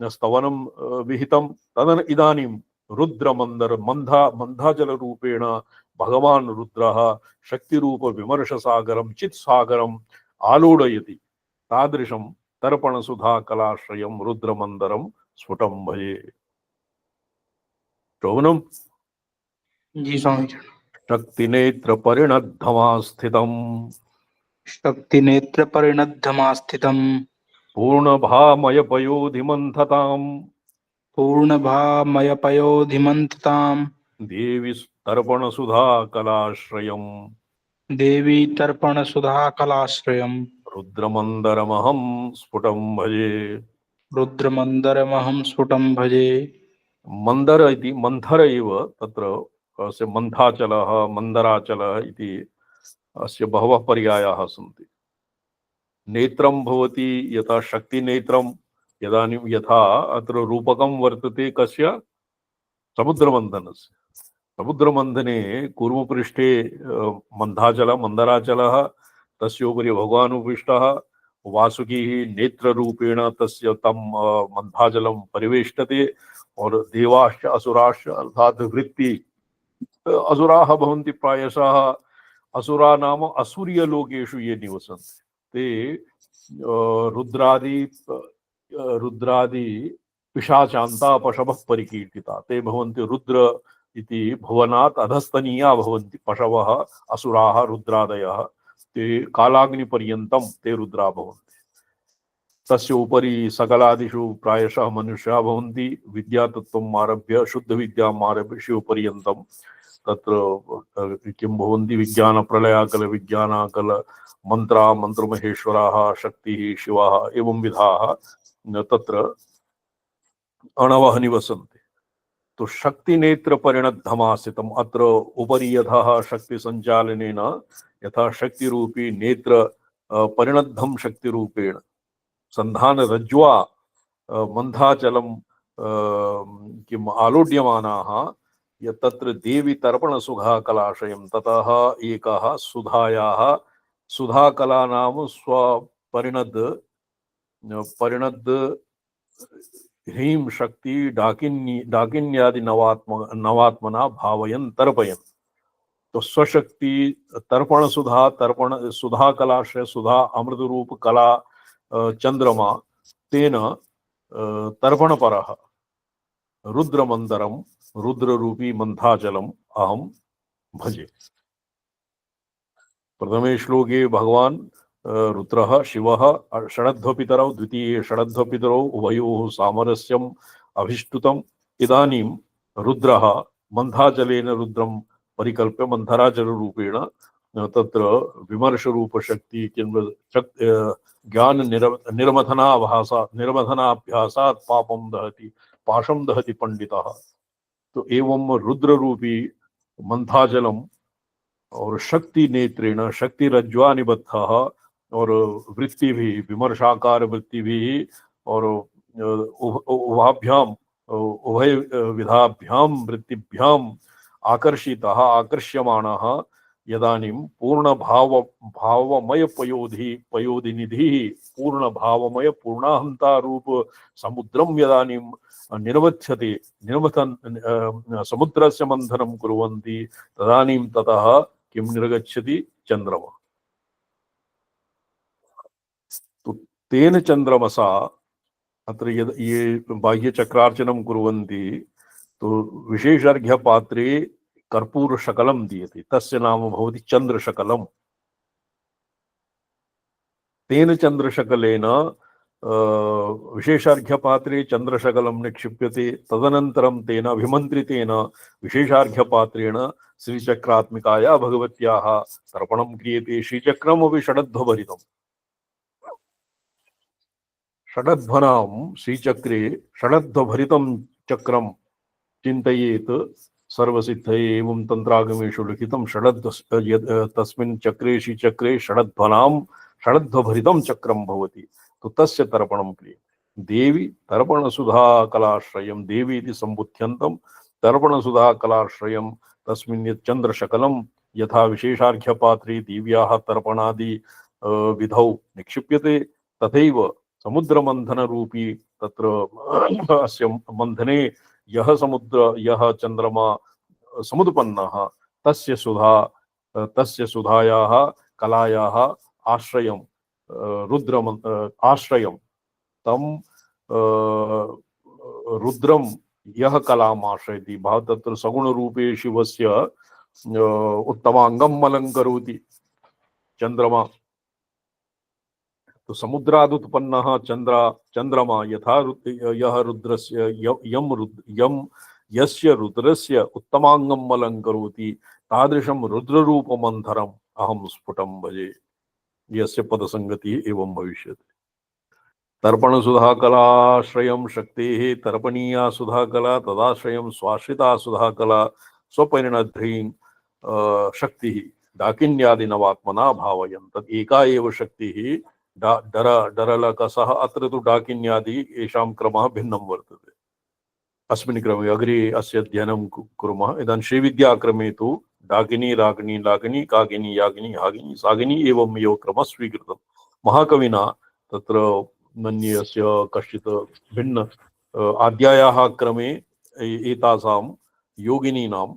स्तवनं विहितं तदन इदानीं रुद्रमन्दर मन्धाजलरूपेण भगवान् रुद्रः शक्तिरूपविमर्शसागरं चित्सागरम् आलोडयति। तादृशं तर्पणसुधाकलाश्रयं रुद्रमन्दरं स्फुटं भजे। श्रवणं जी स्वामी जी। शक्तिनेत्रपरिणद्धमास्थितम् शक्तिनेत्रपरिणद्धमास्थितम् पूर्णभामयपयोधिमन्थताम् पूर्णभामयपयोधिमन्थताम् देवी तर्पणसुधाकलाश्रयम् देवी तर्पणसुधाकलाश्रयम् रुद्रमन्दरमहं स्फुटं भजे। रुद्रमन्दरमहं स्फुटं भजे। मन्दर इति मन्थर एव तत्र अस्य मन्थाचलः मन्दराचलः इति अस्य बहवः पर्यायाः सन्ति। नेत्रं भवति यथा शक्तिनेत्रं, इदानीं यथा अत्र रूपकं वर्तते कस्य समुद्रमन्थनस्य। समुद्रमन्थने कूर्मपृष्ठे मन्थाचलः तस्योपरि भगवान् उपविष्टः, वासुकिः नेत्ररूपेण तस्य तं मन्थाजलं परिवेष्टते और देवाश्च असुराश्च अर्थात् वृत्ति असुराः भवन्ति प्रायशः। असुरा नाम असुरीयलोकेषु ये निवसन्ति ते रुद्रादि पिशाचान्ता पशवः परिकीर्तिता। ते भवन्ति रुद्र इति भुवनात् अधस्तनीया भवन्ति पशवः असुराः रुद्रादयः। ते कालाग्निपर्यन्तं ते रुद्रा भवन्ति। तस्य उपरि सकलादिषु प्रायशः मनुष्याः भवन्ति। विद्यातत्त्वम् आरभ्य शुद्धविद्याम् आरभ्य शिवपर्यन्तं तत्र किं भवन्ति विज्ञानप्रलयाकल विज्ञानाकल मन्त्रा मन्त्रमहेश्वराः शक्तिः शिवः एवं विधाः तत्र अणवः निवसन्ति। तो शक्तिनेत्रपरिणद्धमास्थितम् अत्र उपरि यथा शक्तिसञ्चालनेन यथा शक्तिरूपी नेत्र परिणद्धं शक्तिरूपेण सन्धानरज्ज्वा मन्थाचलं किम् आलोड्यमानाः तत्र देवी तर्पणसुधाकलाशयं ततः एकः सुधायाः सुधाकला नाम स्वपरिणद् ह्रीं शक्ति डाकिन्यादि नवात्मना भावयन् तर्पयन्। तो स्वशक्ति तर्पण सुधा कलाश्रय सुधा अमृत रूप कला चंद्रमा तेन तर्पणपरः रुद्रमंदरम रुद्ररूपी मंथाचलम अहम भजे। प्रथमे श्लोके भगवान रुद्रः शिवः षडध्वपितरौ द्वितीये षडध्वपितरौ उभयोः सामरस्यम् अभिष्टुतम्। इदानीं रुद्रः मंथाचलेन रुद्रं परिकल्प्य मंथराचलरूपेण तत्र विमर्शरूपशक्ति ज्ञान निर्मथनाभ्यासात् पापं दहति पाशं दहति पंडितः। तो एवं रुद्ररूपी मंथाचलम और शक्ति नेत्रेण शक्ति रज्ज्वा निबद्धः और वृत्ति भी विमर्शाकार वृत्ति भी और उभाभ्याम उभय विधाभ्याम वृत्तिभ्याम आकर्षितः आकर्ष्यमाणः यदानीं पूर्ण भावमय पयोधिनिधिः पूर्ण भावमय पूर्णाहंता रूप समुद्रं यदानीं निर्वध्यते निर्वथन् समुद्रस्य मन्थनं कुर्वन्ति तदानीं ततः किं निर्गच्छति चंद्रमा। तो तेन चंद्रमसा अत्र ये बाह्य चक्रार्चनं कुर्वन्ति तो विशेषार्घ्य पात्रे कर्पूर शकलम दीयते तस्य नाम भवति चंद्रशकलम। तेन चंद्रशकलेन विशेषार्घ्य पात्रे चंद्रशकलम निक्षिप्यते। तदनन्तरं तेन अभिमन्त्रितेन विशेषार्घ्य पात्रेण श्रीचक्रात्मिकाया भगवत्याः तर्पणं क्रियते। श्रीचक्रमपि षडध्वभरितम्। षडध्वनां श्रीचक्रे षडध्वभरितं चक्रं चिन्तयेत् सर्वसिद्धये एवं तंत्रागमेषु लिखितं तस्मिन् चक्रे श्रीचक्रे षडध्वभरितं चक्रं भवति। तो तस्य तर्पणं क्रियते। देवी तर्पणसुधाकलाश्रयं देवी इति सम्बुध्यन्तं तर्पणसुधाकलाश्रयं तस्मिन् यत् चन्द्रशकलं यथा विशेषार्घ्यपात्रे देव्याः तर्पणादि विधौ निक्षिप्यते तथैव समुद्रमन्थनरूपी तत्र अस्य मन्थने यः समुद्र यः चन्द्रमा समुत्पन्नः तस्य सुधायाः कलायाः आश्रयं आश्रयं तं रुद्रं यः कलाम् आश्रयति तत्र सगुणरूपे शिवस्य उत्तमांगम अलंकरोति चंद्रमा। तो समुद्रादुत्पन्नः चंद्रमा यथा यः रुद्रस्य यम यस्य रुद्रस्य उत्तमांगम अलंकरोति तादृशं रुद्ररूपमन्थरम् अहं स्फुटं भजे। यस्य पदसंगति एवं भविष्यति। तर्पण सुधा कलाश्रयं शक्तेः तर्पणीया सुधा कला तदाश्रयं स्वाश्रिता सुधा कला स्वपरिणध्रीं शक्तिः डाकिन्यादि नवात्मना भावयन्। तत् एका एव शक्तिः डरलकसः। अत्र तु डाकिन्यादि येषां क्रमः भिन्नं वर्तते। अस्मिन् क्रमे अग्रे अस्य अध्ययनं कुर्मः। इदानीं श्रीविद्याक्रमे तु डाकिनी रागिनी लागिनी कागिनी यागिनी हागिनी सागिनी एवं एव क्रमः स्वीकृतः महाकविना। तत्र मन्ये अस्य कश्चित् भिन्न आद्यायाः क्रमे एतासां योगिनीनां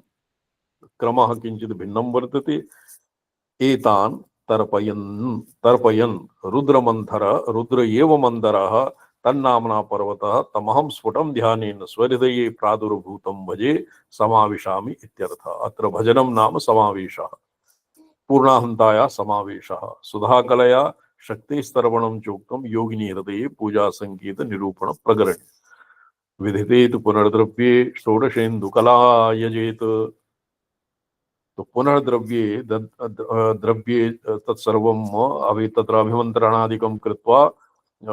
क्रमः किञ्चित् भिन्नं वर्तते। एतान् तर्पयन् रुद्र एव मन्दरः तन्नाम्ना पर्वतः तमहं स्फुटं ध्यानेन स्वहृदये प्रादुर्भूतं भजे समाविशामि इत्यर्थः। अत्र भजनं नाम समावेशः, पूर्णाहन्ताया समावेशः। सुधाकलया शक्तिस्तर्पणं चोक्तं योगिनी हृदये पूजा संकेत निरूपण प्रकरणे। विधिते तु पुनर्द्रव्ये षोडशेन्दुकला यजेत। तो पुनर्द्रव्ये द्रव्ये तत्सर्वम् तत्र अभिमन्त्रणादिकं कृत्वा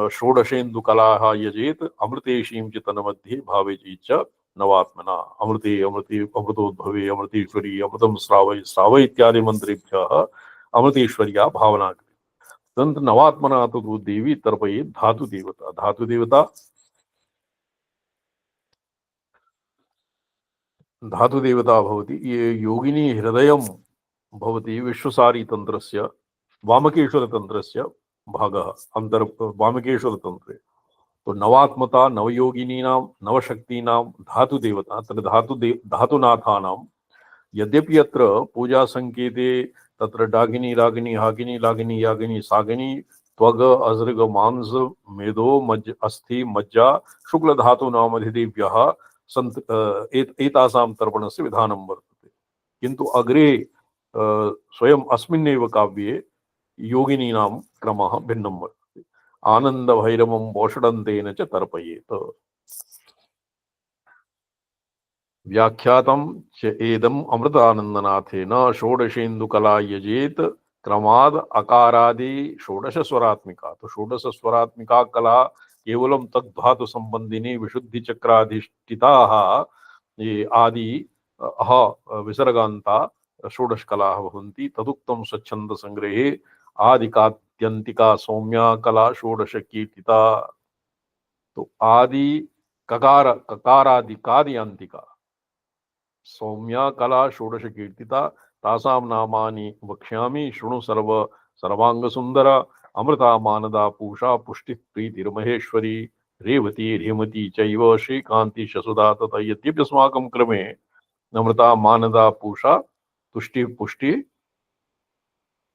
षोडशेन्दुकलाः यजेत। अमृतेशीं च तन्मध्ये भावेति च नवात्मना। अमृतोद्भवे अमृतेश्वरी अमृतं श्रावय इत्यादि मंत्रेभ्यः अमृतेश्वर्या भावना करें। तंत्र नवात्मना तो देवी तर्पये धातु देवता भवति। ये योगिनी हृदयं भवति विश्वसारी तंत्रस्य वामकेश्वर तंत्रस्य भागः अंतर वामकेश्वर तंत्रे। तो नवात्मता नवयोगिनीनां नवशक्तीनां धातु देवता तत्र धातुनाथानां। यद्यपि अत्र पूजा संकेते तत्र डागिनी रागिनी हागिनी लागिनी यागिनी सागिनी त्वग अजृग मांस मेदो मज्ज अस्थि मज्जा शुक्ल धातूनाम् अधिदेव्यः सन्त एतासां तर्पणस्य विधानं वर्तते। किन्तु अग्रे स्वयं अस्मिन्नेव काव्ये योगिनीनां क्रमः भिन्नं वर्तते। आनंद भैरवं वोषडन्तेन च तर्पयेत। व्याख्यातं च एदम् अमृतानन्दनाथेन षोडशेन्दुकला यजेत क्रमाद अकारादि षोडश स्वरात्मिका। तो षोडश स्वरात्मिका कला केवलं तद्धातु संबंधिनी विशुद्धि चक्राधिष्ठिताः ये आदि विसर्गान्ता षोडश कलाः भवन्ति। तदुक्तं स्वच्छन्द संग्रहे आदिकात्यन्तिका सौम्या कला षोडश कीर्तिता। तो आदि ककारादिकादियन्तिका सौम्या कला षोडश कीर्तिता तासां नामानि वक्ष्यामि शृणु सर्वांग सुंदर अमृता मानदा पूषा पुष्टि प्रीतिर्महेश्वरी रेवती रेमती चैव श्रीकांति शसुधा। तथा यद्यपि अस्माकं क्रमे अमृता मानदा पूषा तुष्टि पुष्टि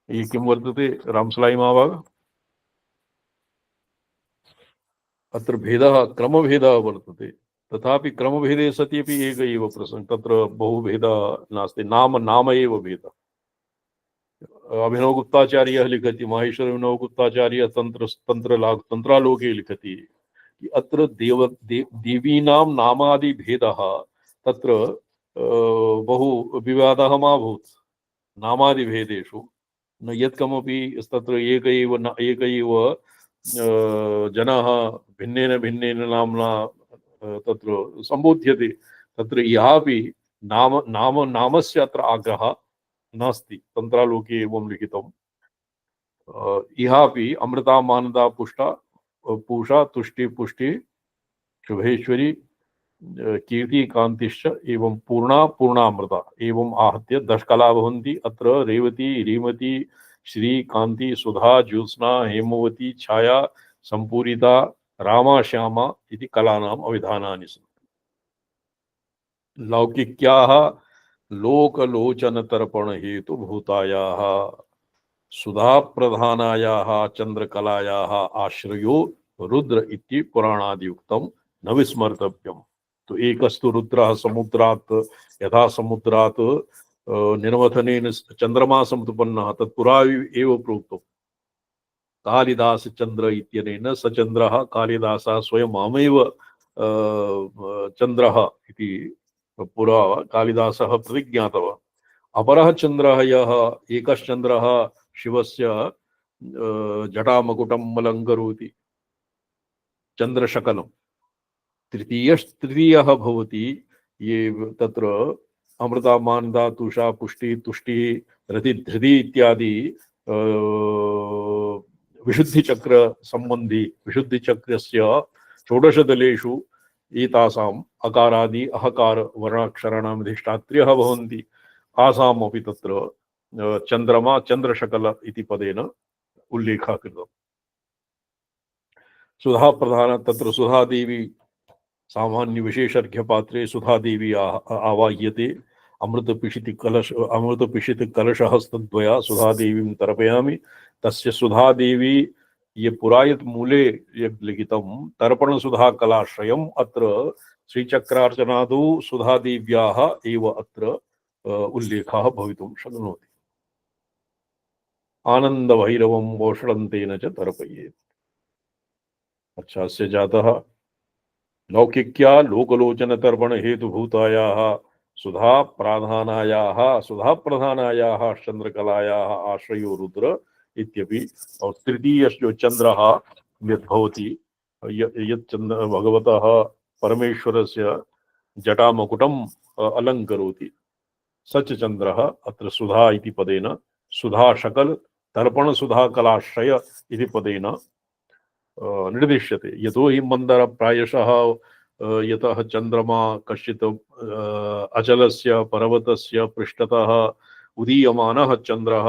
ये किं वर्तते रामसलाई महाभाग। अत्र भेदः क्रमभेदः वर्तते। तथापि क्रमभेदे सत्यपि एक एव प्रसंग तत्र बहुभेदः नास्ति। नाम एव भेदः। अभिनवगुप्ताचार्यः लिखति माहेश्वर अभिनवगुप्ताचार्य तंत्रालोके लिखति कि अत्र देवीनां नामादि भेदः तत्र बहु विवादः मा भूत्। नामादि भेदेषु न यत्कमपि तत्र एक एव जनाः भिन्नेन नाम्ना तत्र संबोध्यते। तत्र यापि नामस्य अत्र आग्रहः नास्ति। तंत्रालोके एवं लिखितम्। इहापि अमृता मानदा पूषा तुष्टि पुष्टि शुभेश्वरी कीर्ति कांतिश्च एवं पूर्णामृता एवं आहत्य 10 कला भवन्ति। अत्र रेवती रीमती श्री कांति सुधा ज्योत्स्ना हेमवती छाया संपूरिता रामा श्यामा इति कलानाम् अविधानानि सन्ति। लौकिक्याः लोकलोचनतर्पणहेतुभूतायाः सुधाप्रधानायाः चंद्रकलायाः आश्रयो रुद्र इति पुराणादियुक्तं न विस्मर्तव्यम्। तो एकस्तु रुद्रः समुद्रात् यथा समुद्रात् निर्वथनेन चंद्रमा समुत्पन्नः तत्पुरा एव प्रोक्तम्। कालिदास चंद्र इत्यनेन स चंद्रः कालिदासः स्वयं मामेव चंद्रः इति पुरा कालिदासः प्रतिज्ञातवान्। अपरः चंद्रः यः एकश्चंद्रः शिवस्य जटामकुटम् अलङ्करोति चंद्रशकलम्। तृतीयः भवति ये तत्र अमृता मानदा तुषा पुष्टि तुष्टि रति धृति इत्यादि विशुद्धि चक्र संबंधी विशुद्धि चक्रस्य षोडशदलेषु एतासाम् अकारादि अहकार वर्णाक्षराणाम् अधिष्ठात्र्यः भवन्ति। आसामपि तत्र चंद्रमा चंद्रशकल इति पदेन उल्लेखः कृतः। सुधा प्रधान तत्र सुधादेवी सामान्य विशेषर्घ्यपात्रे सुधादेवी आवाह्यते। अमृतपिशित कलशहस्तद्वया सुधादेवीं तर्पयामि। तस्य सुधादेवी ये पुरायत मूले लिखितं तर्पण सुधा कलाश्रयम् अत्र श्रीचक्रार्चनादौ सुधादेव्याः एव अत्र उल्लेखः भवितुं शक्नोति। आनंद भैरवं वोषणन्तेन च तर्पयेत्। अच्छा अस्य जातः लौकिक्या लोकलोचन तर्पण हेतुभूतायाः सुधा प्रधानायाः चंद्रकलायाः आश्रयो रुद्र इत्यपि। और तृतीय जो चंद्रः यद्भवति यत् भगवतः परमेश्वरस्य जटामकुटम् अलङ्करोति स च चंद्रः अत्र सुधा इति पदेन सुधा शकल तर्पण सुधा कलाश्रय इति पदेन निर्दिश्यते। यतो हि मंदर प्रायशः यतः चंद्रमा कश्चित् अचलस्य पर्वतस्य पृष्ठतः उदीयमानः चंद्रः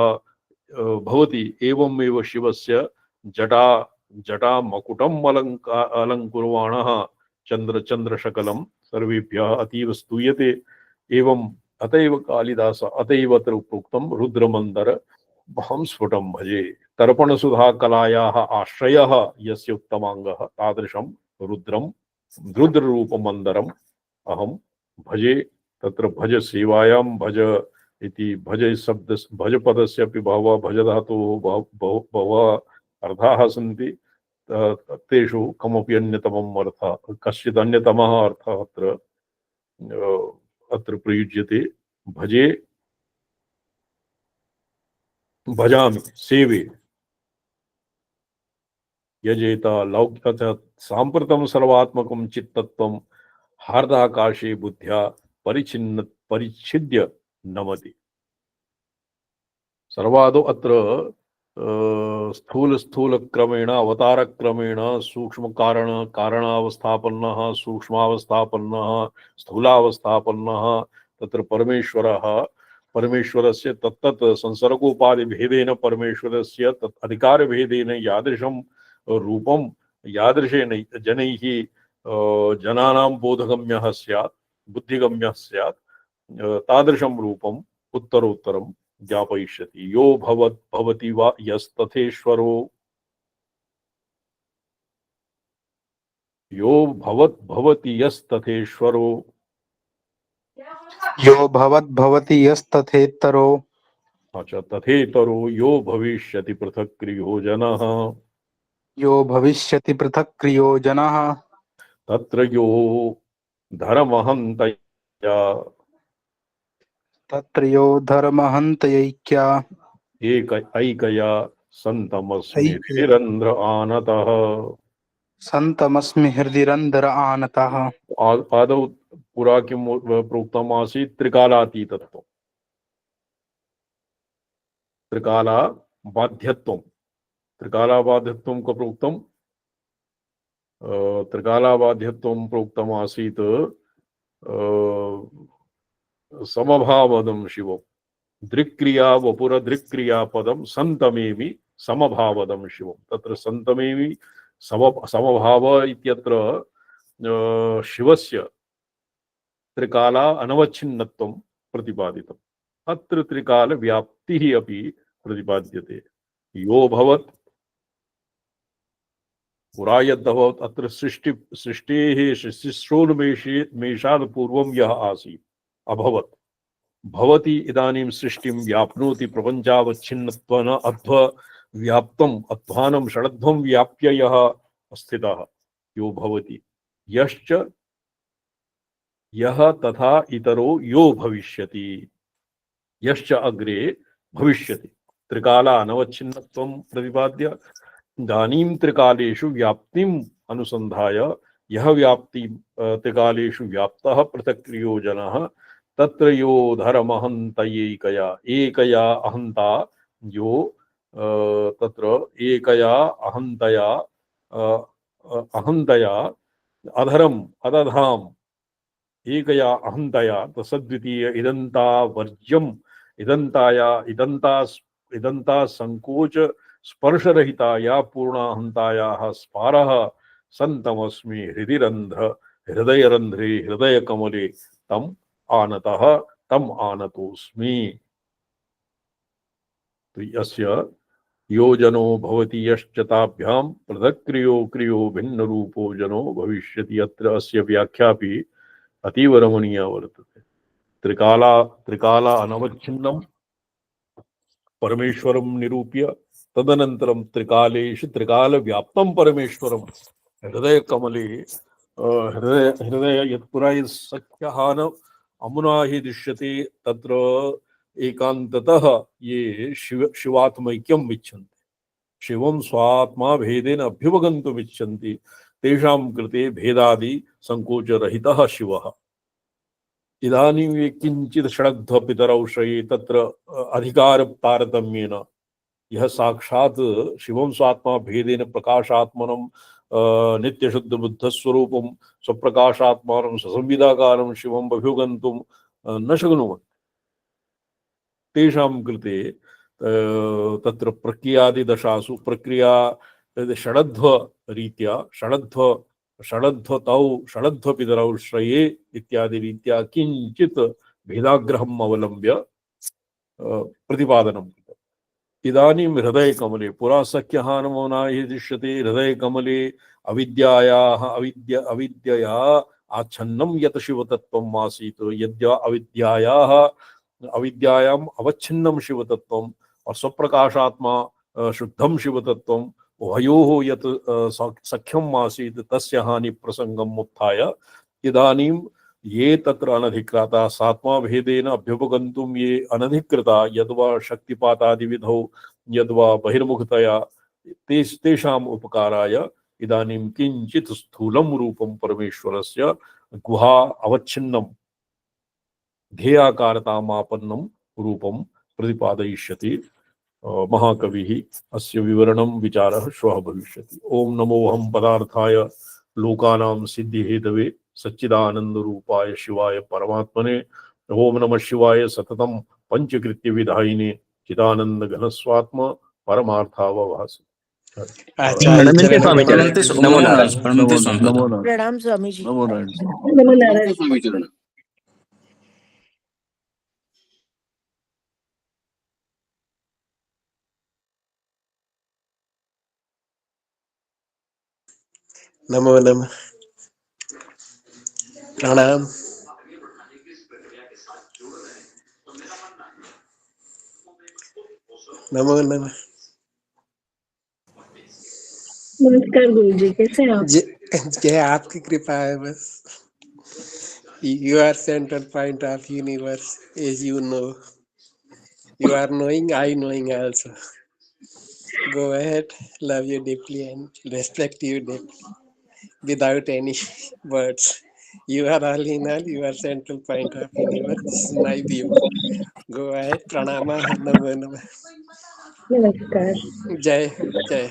भवति एवमेव शिवस्य जटा मकुटम् अलङ्कुर्वाणः चंद्रशकलं सर्वेभ्यः अतीव स्तूयते। एवं अतएव कालिदास अतएव अत्र प्रोक्तं रुद्रमन्दर अहं स्फुटं भजे। तर्पण सुधा कलायाः आश्रयः यस्य उत्तमाङ्गः तादृशं रुद्र रूपमन्दरम् अहं भजे। तत्र भज सेवायां भज इति भज शब्द भज पदस्यपि बहवः भज धातोः बहवः अर्थाः सन्ति। तेषु कमपि अन्यतमम् अर्थः कश्चित् अन्यतमः अर्थः अत्र प्रयुज्यते। भजे भजामि सेवे यजेत लौकिक साम्प्रतं सर्वात्मकं चित्तत्वं हार्दाकाशे बुद्ध्या परिच्छिद्य नमति। सर्वादौ अत्र स्थूल क्रमेण अवतार क्रमेण सूक्ष्म कारणावस्थापन्नः सूक्ष्मावस्थापन्नः स्थूलावस्थापन्नः तत्र परमेश्वरस्य तत्तत् संसर्गोपाधि भेदेन परमेश्वरस्य तत् अधिकार भेदेन यादृशं रूपं यादृशेन जनैः जनानां बोधगम्यः स्यात् बुद्धिगम्यः स्यात् तादृशं रूपम् उत्तरोत्तरं ज्ञापयिष्यति। यो भवति वा यस्तथेश्वरो यो भवति यस्तथेश्वरो यो भवति यस्तथेतरो अच्छा तथेतरो यो भविष्यति पृथक् क्रियो जनः यो भविष्यति पृथक् क्रियो जनः तत्र यो धर्महन्तया तत्र यो धर्महन्तयैक्या ऐकया सन्तमस्मि हृदिरन्ध्र आनतः। सन्तमस्मि हृदिरन्ध्र आनतः। आदौ पुरा किं प्रोक्तम् आसीत् त्रिकालातीतत्वं त्रिकालाबाध्यत्वं को प्रोक्तं त्रिकालाबाध्यत्वं प्रोक्तम् आसीत् समभावदं शिवं दृक्क्रिया वपुर दृक्क्रिया पदं सन्तमेमि समभावदं शिवं। तत्र सन्तमेमि समभाव इत्यत्र शिवस्य त्रिकाला अनवच्छिन्नत्वं प्रतिपादितम्। अत्र त्रिकाल व्याप्तिः अपि प्रतिपाद्यते। यो भवत् पुरा यद्भवत् अत्र सृष्टेः सृष्टिश्रोन्मेषात् पूर्वं यः आसीत् अभवत् भवति इदानीं सृष्टिं व्याप्नोति प्रपञ्चावच्छिन्नत्वेन अध्व व्याप्तम् अध्वानं षडध्वं व्याप्य यः स्थितः यो भवति यश्च यह तथा इतरो यो भविष्यति यश्च अग्रे भविष्यति। त्रिकाला अनवच्छिन्नत्वं प्रतिपाद्य इदानीं त्रिकालेषु व्याप्तिम् अनुसन्धाय यह व्याप्ति त्रिकालेषु व्याप्तः पृथक्क्रियो जनः तत्र यो धर्महन्तयैकया एकया अहन्ता यो तत्र एकया अहन्तया अहन्तया अधरम् अदधाम् एकया अहन्तया तसद्वितीय इदन्ता वर्ज्यम् इदन्ता संकोच स्पर्शरहिताया पूर्णाहन्तायाः स्पारः सन्तमस्मि हृदयरन्ध्रे हृदयकमले तम् आनतोऽस्मि। तो यस्य योजनो भवति यश्च ताभ्यां पृथक्क्रियो क्रियो भिन्नरूपो जनो भविष्यति। अत्र अस्य व्याख्यापि अतीव रमणीया वर्तते। त्रिकाला अनवच्छिन्नं परमेश्वरं निरूप्य तदनन्तरं त्रिकालेषु त्रिकालव्याप्तं परमेश्वरं हृदयकमले हृदय यत्पुरा सख्यहान अमुना हि दृश्यते तत्र एकान्ततः ये शिवात्मैक्यं इच्छन्ति शिवं स्वात्मा भेदेन अभ्युपगन्तुम् इच्छन्ति तेषां कृते भेदादि संकोचरहितः शिवः। इदानीं ये किञ्चित् षडध्वपितरौ श्रये तत्र अधिकारतारतम्येन यह साक्षात् शिवं स्वात्मा भेदेन प्रकाशात्मनं नित्यशुद्धबुद्धस्वरूपं स्वप्रकाशात्मानं ससंविदाकारं शिवं अभ्युगन्तुं न शक्नुवन्ति तेषां कृते तत्र प्रक्रियादिदशासु प्रक्रिया षडध्वरीत्या षडध्वपितरौ श्रये इत्यादि रीत्या किञ्चित् भेदाग्रहम् अवलम्ब्य प्रतिपादनं कृतम्। इदानीं हृदयकमले पुरा सख्यहानमौना हि दृश्यते हृदयकमले अविद्यया आच्छन्नं यत् शिवतत्त्वम् आसीत् यद्य अविद्यायाम् अवच्छिन्नं शिवतत्त्वं और स्वप्रकाशात्मा शुद्धं शिवतत्त्वं उभयोः यत् सख्यम् आसीत् तस्य हानि प्रसंगम् उत्थाय इदानीं ये तत्र अनधिकृता सात्मा भेदेन अभ्युपगन्तुं ये अनधिकृता यद्वा शक्तिपातादिविधौ यद्वा बहिर्मुखतया तेषाम् उपकाराय इदानीं किञ्चित् स्थूलं रूपं परमेश्वरस्य गुहा अवच्छिन्नं ध्येयाकारतामापन्नं रूपं प्रतिपादयिष्यति महाकविः। अस्य विवरणं विचारः श्वः भविष्यति। ओम नमोऽहं पदार्थाय लोकानां सिद्धिहेतवे सच्चिदानन्दरूपाय शिवाय परमात्मने ओम नमः शिवाय सततं पंचकृत्य विधायिने चिदानन्दघनस्वात्मा परमार्थावभासि। आचार्य स्वामी चरण नमो नारायण प्रणाम स्वामी जी। नमो नारायण। स्वामी चरण। नमो नमः। प्रणाम। नमो नमः। नमस्कार गुरु जी, कैसे हैं आप? जय आपकी कृपा है बस। You are central point of universe, as you know. You are knowing, I knowing also. Go ahead, love you deeply and respect you deeply, without any words. You are all in all. You are central point of universe. This is my view. Go ahead. Pranama. Namo Namah. नमस्कार। जय जय।